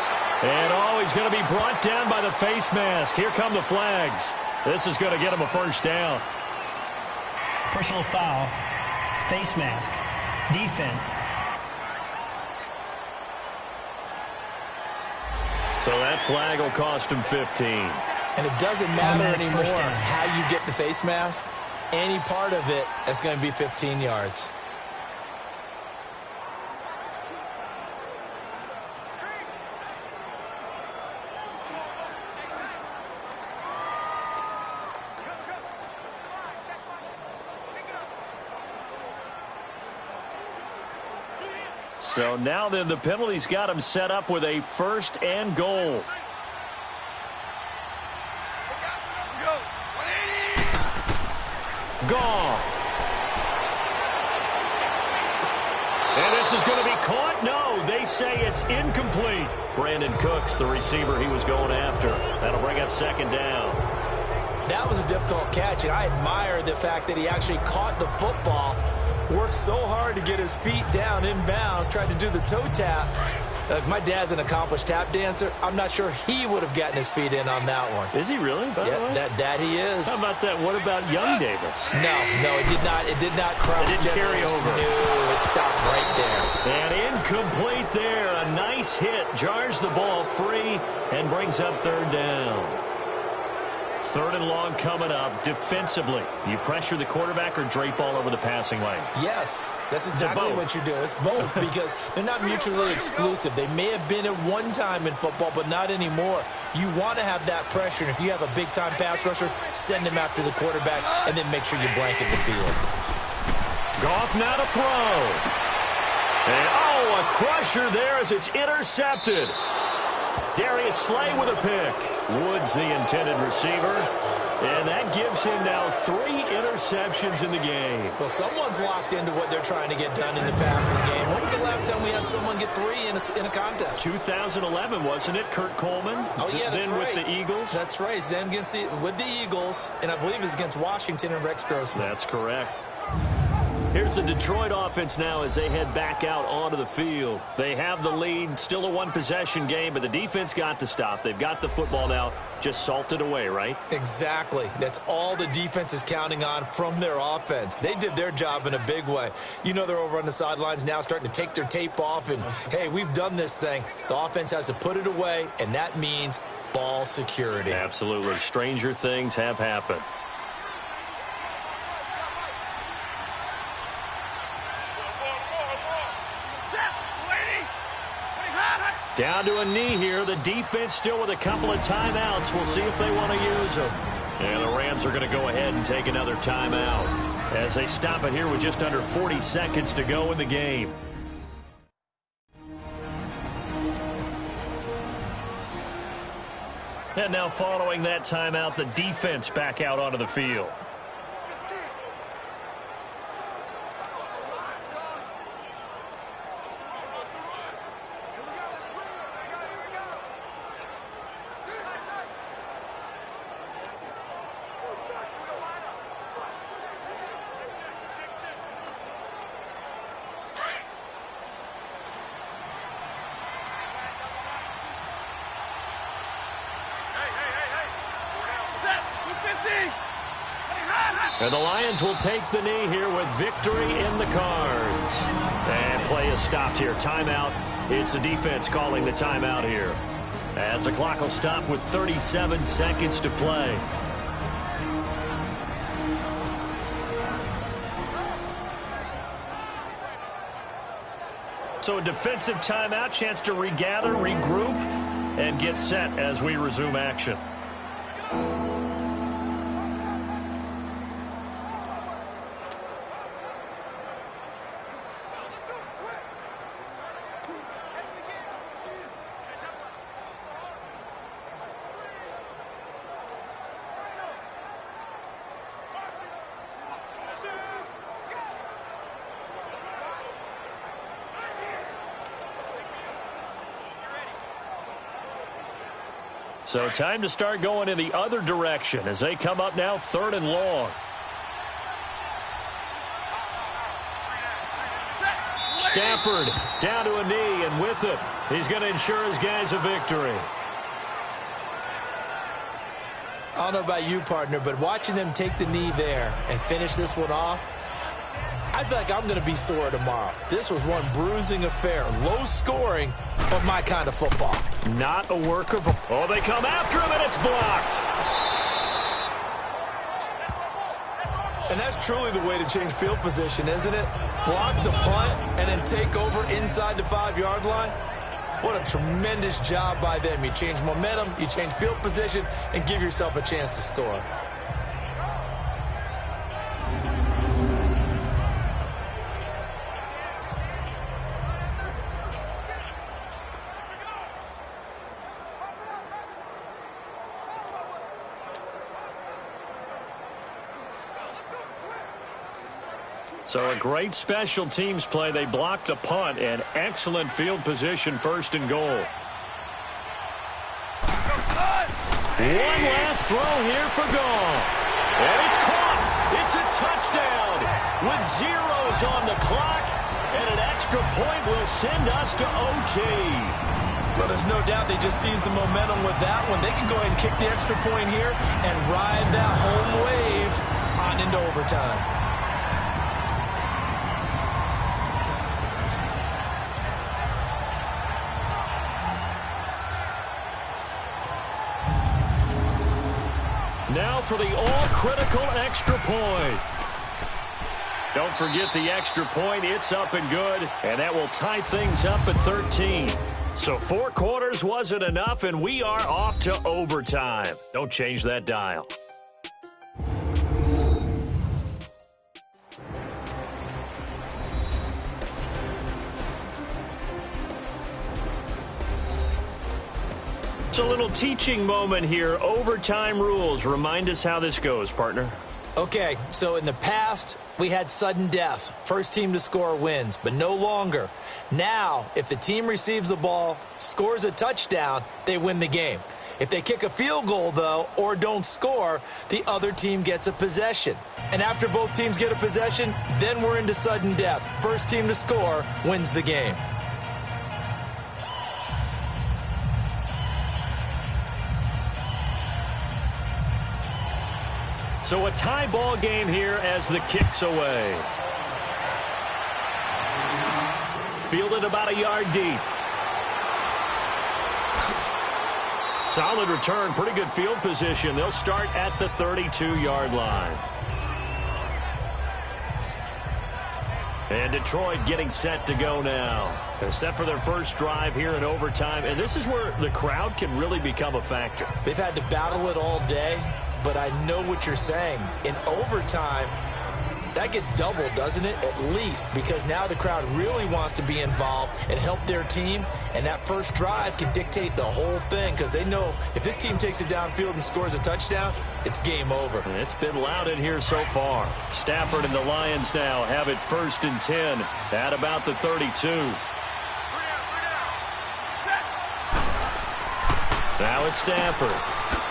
And, he's going to be brought down by the face mask. Here come the flags. This is going to get him a 1st down. Personal foul. Face mask. Defense. So that flag will cost him 15. And it doesn't matter anymore how you get the face mask. Any part of it is going to be 15 yards. So now then the penalty's got him set up with a 1st and goal. Goff. And this is going to be caught. No, they say it's incomplete. Brandon Cooks, the receiver he was going after. That'll bring up 2nd down. That was a difficult catch, and I admire the fact that he actually caught the football, worked so hard to get his feet down inbounds, tried to do the toe tap, My dad's an accomplished tap dancer. I'm not sure he would have gotten his feet in on that one. Is he really? Yeah, that he is. How about that? What about young Davis? No, it did not. It did not cross. It didn't carry over. No, it stops right there. And incomplete there. A nice hit. Jars the ball free and brings up third down. Third and long coming up. Defensively, you pressure the quarterback or drape all over the passing lane? Yes, that's exactly what you do. It's both because they're not mutually exclusive. They may have been at one time in football, but not anymore. You want to have that pressure, and if you have a big-time pass rusher, send him after the quarterback, and then make sure you blanket the field. Goff now to throw. And, a crusher there as it's intercepted. Darius Slay with a pick. Woods the intended receiver. And that gives him now 3 interceptions in the game. Well, someone's locked into what they're trying to get done in the passing game. When was the last time we had someone get 3 in a contest? 2011, wasn't it? Kurt Coleman. Oh, yeah, that's then right. with the Eagles. That's right. Then with the Eagles, and I believe it's against Washington and Rex Grossman. That's correct. Here's the Detroit offense now as they head back out onto the field. They have the lead, still a one-possession game, but the defense got to stop. They've got the football now, just salted away, right? Exactly. That's all the defense is counting on from their offense. They did their job in a big way. You know they're over on the sidelines now starting to take their tape off, and, hey, we've done this thing. The offense has to put it away, and that means ball security. Absolutely. Stranger things have happened. Down to a knee here. The defense still with a couple of timeouts. We'll see if they want to use them. And the Rams are going to go ahead and take another timeout as they stop it here with just under 40 seconds to go in the game. And now following that timeout, the defense back out onto the field. And the Lions will take the knee here with victory in the cards. And play is stopped here. Timeout. It's the defense calling the timeout here. As the clock will stop with 37 seconds to play. So a defensive timeout, chance to regather, regroup, and get set as we resume action. So time to start going in the other direction as they come up now 3rd and long. Stafford down to a knee, and with it, he's going to ensure his guys a victory. I don't know about you, partner, but watching them take the knee there and finish this one off, I feel like I'm going to be sore tomorrow. This was one bruising affair. Low scoring, but my kind of football. Not a work of... Oh, they come after him, and it's blocked. And that's truly the way to change field position, isn't it? Block the punt and then take over inside the 5-yard line. What a tremendous job by them. You change momentum, you change field position, and give yourself a chance to score. So a great special teams play. They blocked the punt and excellent field position, 1st and goal. One last throw here for Goff. And it's caught. It's a touchdown with zeros on the clock. And an extra point will send us to OT. Well, there's no doubt they just seized the momentum with that one. They can go ahead and kick the extra point here and ride that home wave on into overtime. Now for the all-critical extra point. Don't forget the extra point. It's up and good, and that will tie things up at 13. So 4 quarters wasn't enough, and we are off to overtime. Don't change that dial. It's a little teaching moment here. Overtime rules. Remind us how this goes, partner. Okay, so in the past, we had sudden death. First team to score wins, but no longer. Now, if the team receives the ball, scores a touchdown, they win the game. If they kick a field goal, though, or don't score, the other team gets a possession. And after both teams get a possession, then we're into sudden death. First team to score wins the game. So a tie ball game here as the kick's away. Fielded about a yard deep. Solid return, pretty good field position. They'll start at the 32-yard line. And Detroit getting set to go now. They're set for their first drive here in overtime, and this is where the crowd can really become a factor. They've had to battle it all day, but I know what you're saying. In overtime, that gets doubled, doesn't it? At least, because now the crowd really wants to be involved and help their team, and that first drive can dictate the whole thing because they know if this team takes it downfield and scores a touchdown, it's game over. It's been loud in here so far. Stafford and the Lions now have it 1st and 10 at about the 32. Now it's Stafford.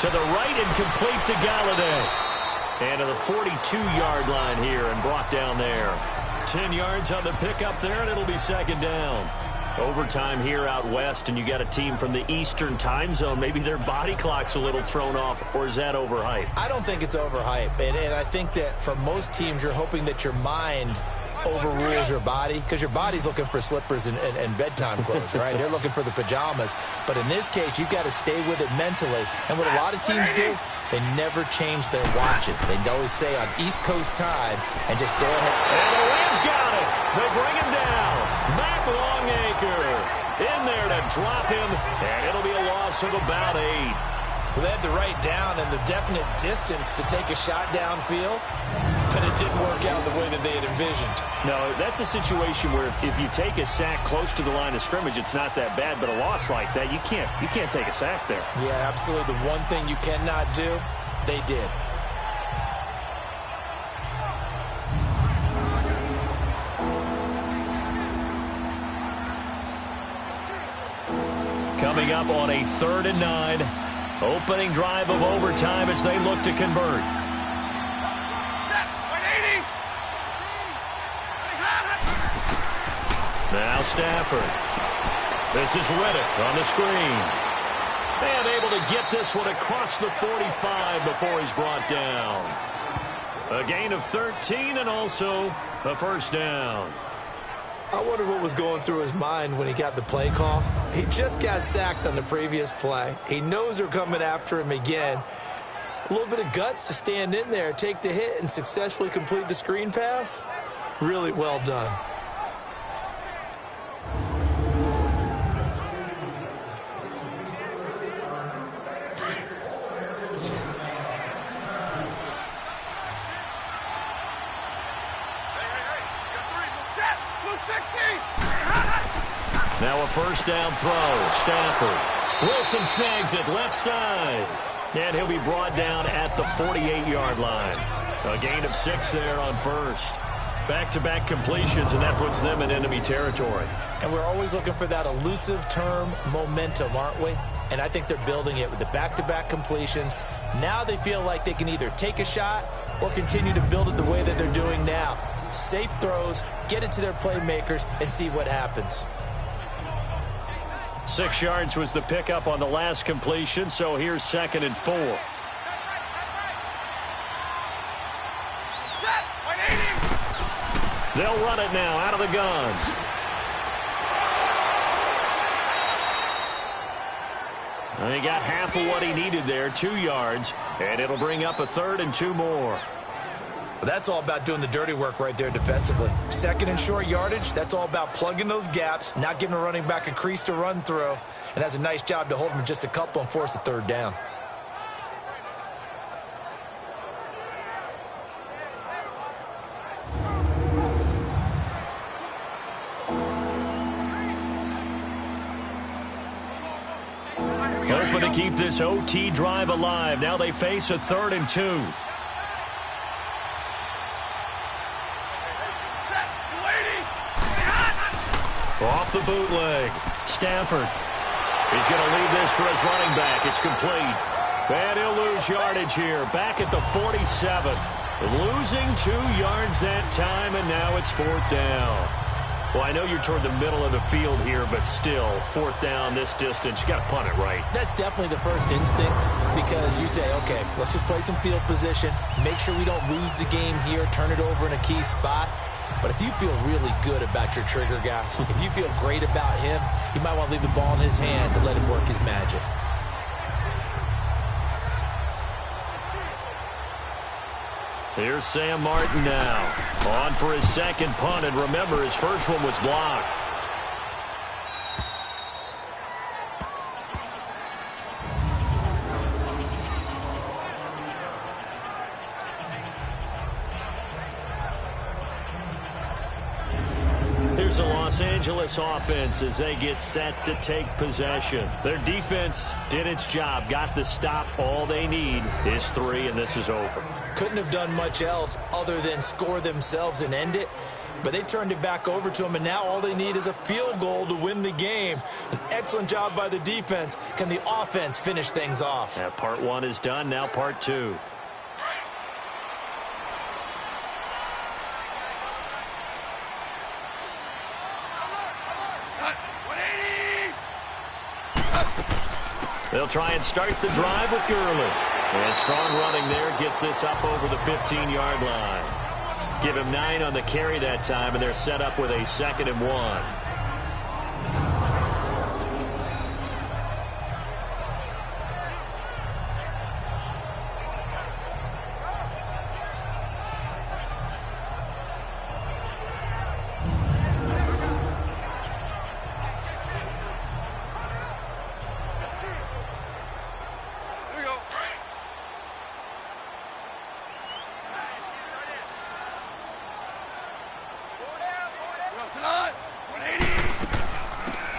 To the right and complete to Golladay. And to the 42-yard line here and brought down there. 10 yards on the pickup there, and it'll be 2nd down. Overtime here out west, and you got a team from the Eastern time zone. Maybe their body clock's a little thrown off, or is that overhyped? I don't think it's overhyped, and I think that for most teams, you're hoping that your mind overrules your body because your body's looking for slippers and bedtime clothes, right? They're looking for the pajamas. But in this case, you've got to stay with it mentally. And what a lot of teams do, they never change their watches. They always say on East Coast time and just go ahead. And the Rams got it. They bring him down. Matt Longacre in there to drop him, and it'll be a loss of about 8. Well, they had the right down and the definite distance to take a shot downfield, but it didn't work out the way that they had envisioned. No, that's a situation where if you take a sack close to the line of scrimmage, it's not that bad, but a loss like that, you can't take a sack there. Yeah, absolutely. The one thing you cannot do, they did. Coming up on a 3rd and 9. Opening drive of overtime as they look to convert. Now Stafford. This is Reddick on the screen. And able to get this one across the 45 before he's brought down. A gain of 13 and also a 1st down. I wonder what was going through his mind when he got the play call. He just got sacked on the previous play. He knows they're coming after him again. A little bit of guts to stand in there, take the hit, and successfully complete the screen pass. Really well done. Now a 1st down throw. Stafford. Wilson snags it left side. And he'll be brought down at the 48-yard line. A gain of 6 there on 1st. Back-to-back completions, and that puts them in enemy territory. And we're always looking for that elusive term momentum, aren't we? And I think they're building it with the back-to-back completions. Now they feel like they can either take a shot or continue to build it the way that they're doing now. safe throws, get it to their playmakers, and see what happens. 6 yards was the pickup on the last completion, so here's 2nd and 4. They'll run it now out of the guns. And he got half of what he needed there, 2 yards, and it'll bring up a 3rd and 2 more. But that's all about doing the dirty work right there defensively. 2nd and short yardage, that's all about plugging those gaps, not giving a running back a crease to run through, and that's a nice job to hold him just a couple and force a 3rd down. Hoping to keep this OT drive alive. Now they face a 3rd and 2. Off the bootleg. Stafford. He's going to leave this for his running back. It's complete. And he'll lose yardage here. Back at the 47. Losing 2 yards that time, and now it's 4th down. Well, I know you're toward the middle of the field here, but still, 4th down this distance, you got to punt it right. That's definitely the first instinct because you say, okay, let's just play some field position, make sure we don't lose the game here, turn it over in a key spot. But if you feel really good about your trigger guy, if you feel great about him, you might want to leave the ball in his hand to let him work his magic. Here's Sam Martin now. On for his 2nd punt, and remember, his first one was blocked. Here's the Los Angeles offense as they get set to take possession. Their defense did its job, got the stop. All they need is 3, and this is over. Couldn't have done much else other than score themselves and end it. But they turned it back over to them, and now all they need is a field goal to win the game. An excellent job by the defense. Can the offense finish things off? Yeah, part 1 is done. Now part 2. They'll try and start the drive with Gurley. And strong running there gets this up over the 15-yard line. Give him 9 on the carry that time, and they're set up with a 2nd and 1.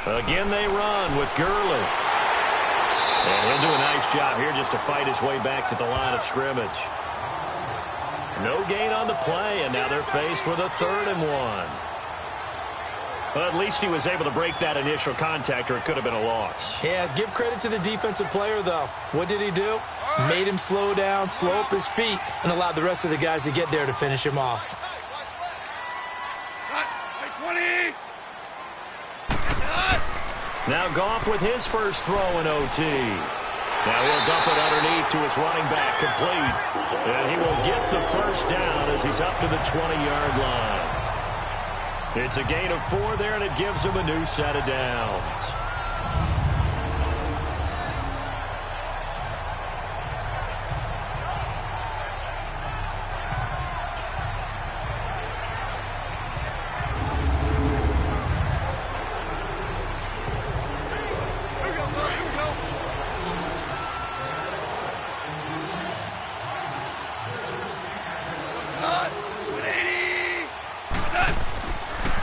Again, they run with Gurley. And he'll do a nice job here just to fight his way back to the line of scrimmage. No gain on the play, and now they're faced with a 3rd and 1. Well, at least he was able to break that initial contact, or it could have been a loss. Yeah, give credit to the defensive player, though. What did he do? Made him slow down, slow up his feet, and allowed the rest of the guys to get there to finish him off. Now Goff with his first throw in OT. Now he'll dump it underneath to his running back, complete. And he will get the first down as he's up to the 20-yard line. It's a gain of 4 there, and it gives him a new set of downs.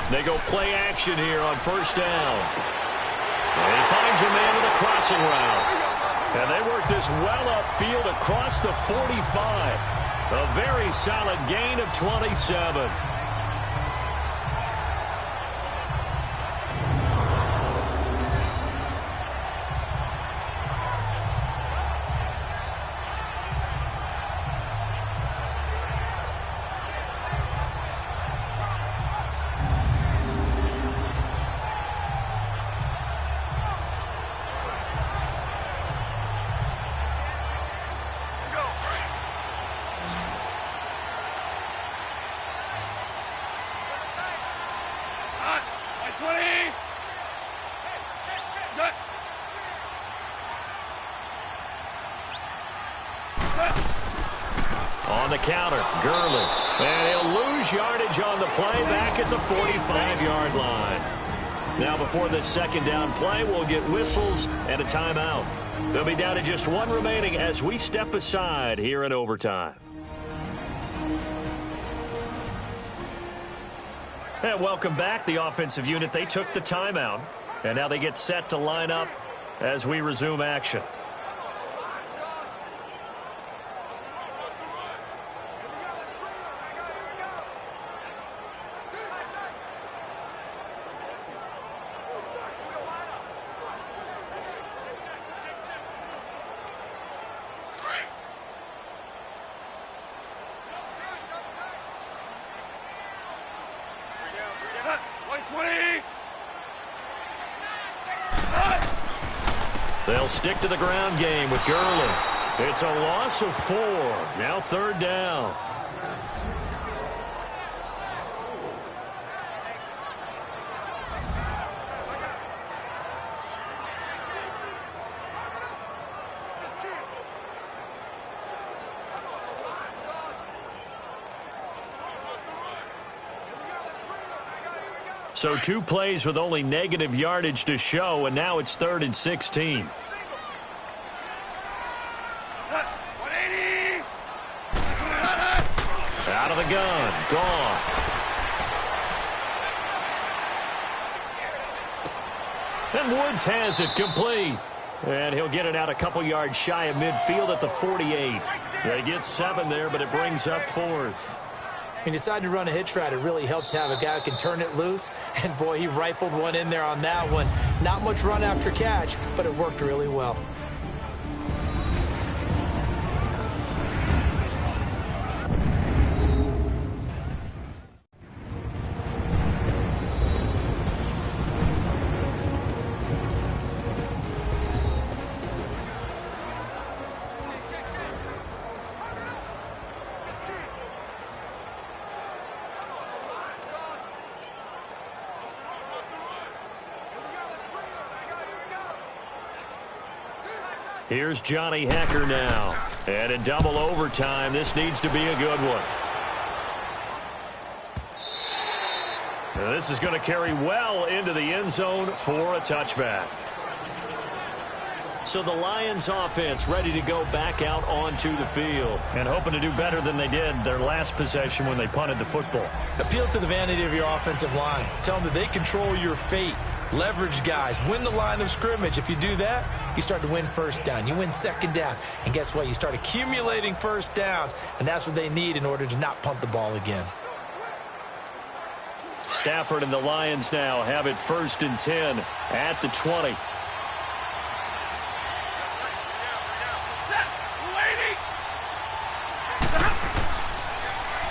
They go play action here on 1st down. And he finds a man with a crossing route. And they work this well upfield across the 45. A very solid gain of 27. On the counter, Gurley. And he'll lose yardage on the play back at the 45-yard line. Now before this second down play, we'll get whistles and a timeout. They'll be down to just one remaining as we step aside here in overtime. And welcome back, the offensive unit. They took the timeout, and now they get set to line up as we resume action. They'll stick to the ground game with Gurley. It's a loss of 4. Now third down. So 2 plays with only negative yardage to show, and now it's 3rd and 16. Out of the gun, Goff. And Woods has it complete. And he'll get it out a couple yards shy of midfield at the 48. They get 7 there, but it brings up 4th. He decided to run a hitch route. It really helped to have a guy who can turn it loose. And, boy, he rifled one in there on that one. Not much run after catch, but it worked really well. Here's Johnny Hecker now. And in double overtime, this needs to be a good one. Now this is going to carry well into the end zone for a touchback. So the Lions offense ready to go back out onto the field and hoping to do better than they did their last possession when they punted the football. Appeal to the vanity of your offensive line. Tell them that they control your fate. Leverage guys. Win the line of scrimmage. If you do that, you start to win first down. You win second down. And guess what? You start accumulating first downs. And that's what they need in order to not punt the ball again. Stafford and the Lions now have it 1st and 10 at the 20.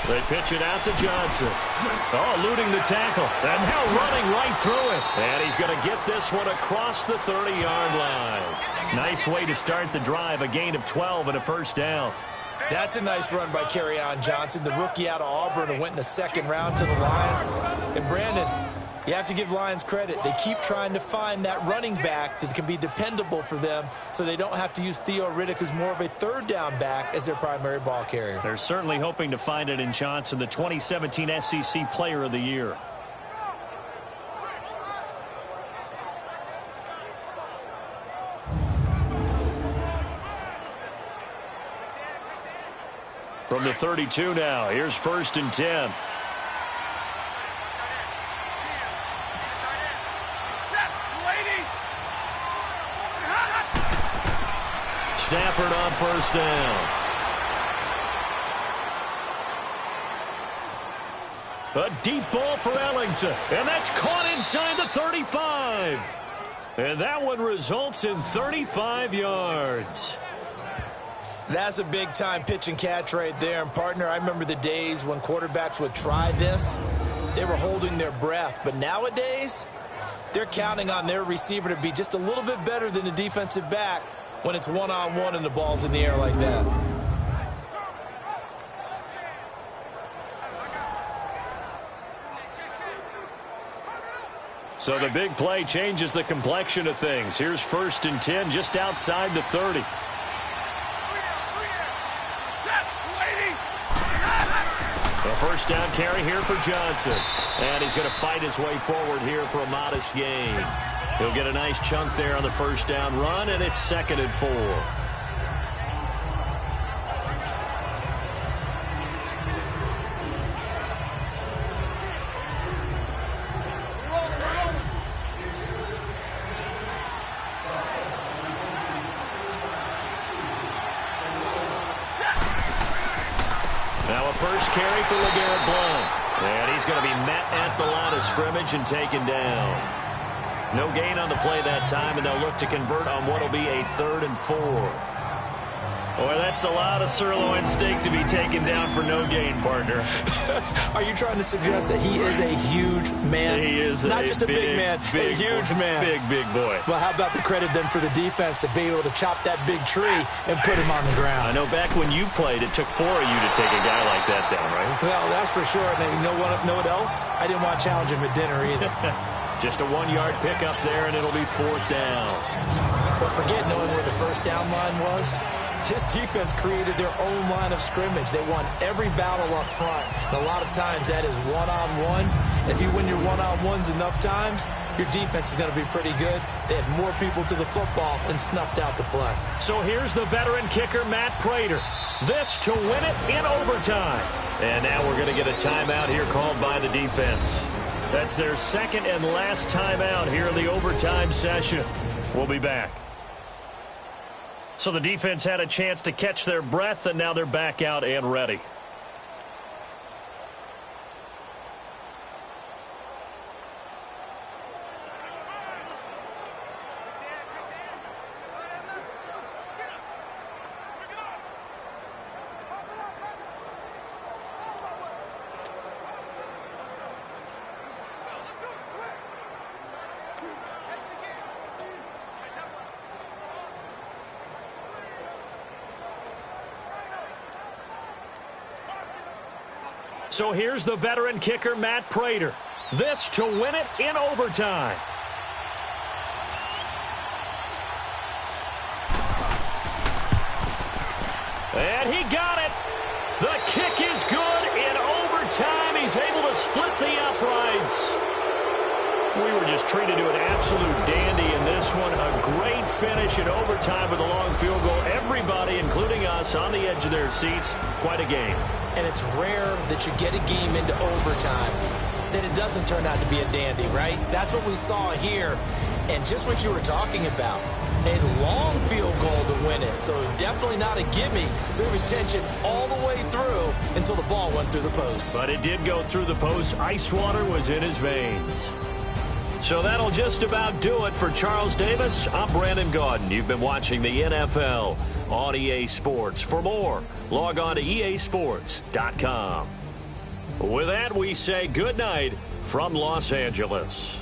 They pitch it out to Johnson. Oh, eluding the tackle. And now running right through it. And he's going to get this one across the 30-yard line. Nice way to start the drive. A gain of 12 and a first down. That's a nice run by Kerryon Johnson, the rookie out of Auburn who went in the second round to the Lions. And Brandon, you have to give Lions credit. They keep trying to find that running back that can be dependable for them so they don't have to use Theo Riddick as more of a third down back as their primary ball carrier. They're certainly hoping to find it in Johnson, the 2017 SEC Player of the Year. From the 32 now, here's 1st and 10. Stafford on first down. A deep ball for Ellington, and that's caught inside the 35. And that one results in 35 yards. That's a big-time pitch and catch right there. And, partner, I remember the days when quarterbacks would try this. They were holding their breath. But nowadays, they're counting on their receiver to be just a little bit better than the defensive back when it's one-on-one and the ball's in the air like that. So the big play changes the complexion of things. Here's 1st and 10 just outside the 30. First down carry here for Johnson. And he's going to fight his way forward here for a modest gain. He'll get a nice chunk there on the first down run, and it's 2nd and 4. Now a first carry for LeGarrette Blount. And he's going to be met at the line of scrimmage and taken down. No gain on the play that time, and they'll look to convert on what will be a 3rd and 4. Boy, that's a lot of sirloin steak to be taken down for no gain, partner. Are you trying to suggest that he is a huge man? He is not just a big man, a huge man. Big boy. Well, how about the credit then for the defense to be able to chop that big tree and put him on the ground? I know back when you played, it took 4 of you to take a guy like that down, right? Well, that's for sure. And you know what else? I didn't want to challenge him at dinner either. Just a 1-yard pickup there, and it'll be 4th down. But forget knowing where the first down line was. This defense created their own line of scrimmage. They won every battle up front. And a lot of times that is one-on-one. If you win your one-on-ones enough times, your defense is going to be pretty good. They had more people to the football and snuffed out the play. So here's the veteran kicker, Matt Prater. This to win it in overtime. And now we're going to get a timeout here called by the defense. That's their 2nd and last timeout here in the overtime session. We'll be back. So the defense had a chance to catch their breath, and now they're back out and ready. So here's the veteran kicker, Matt Prater. This to win it in overtime. And he got it. The kick is good in overtime. He's able to split the uprights. We were just treated to an absolute dandy in this one. A great finish in overtime with a long field goal. Everybody, including us, on the edge of their seats. Quite a game. And it's rare that you get a game into overtime that it doesn't turn out to be a dandy, right? That's what we saw here. And just what you were talking about, a long field goal to win it. So definitely not a gimme. So there was tension all the way through until the ball went through the post. But it did go through the post. Ice water was in his veins. So that'll just about do it for Charles Davis. I'm Brandon Gaudin. You've been watching the NFL on EA Sports. For more, log on to easports.com. With that, we say good night from Los Angeles.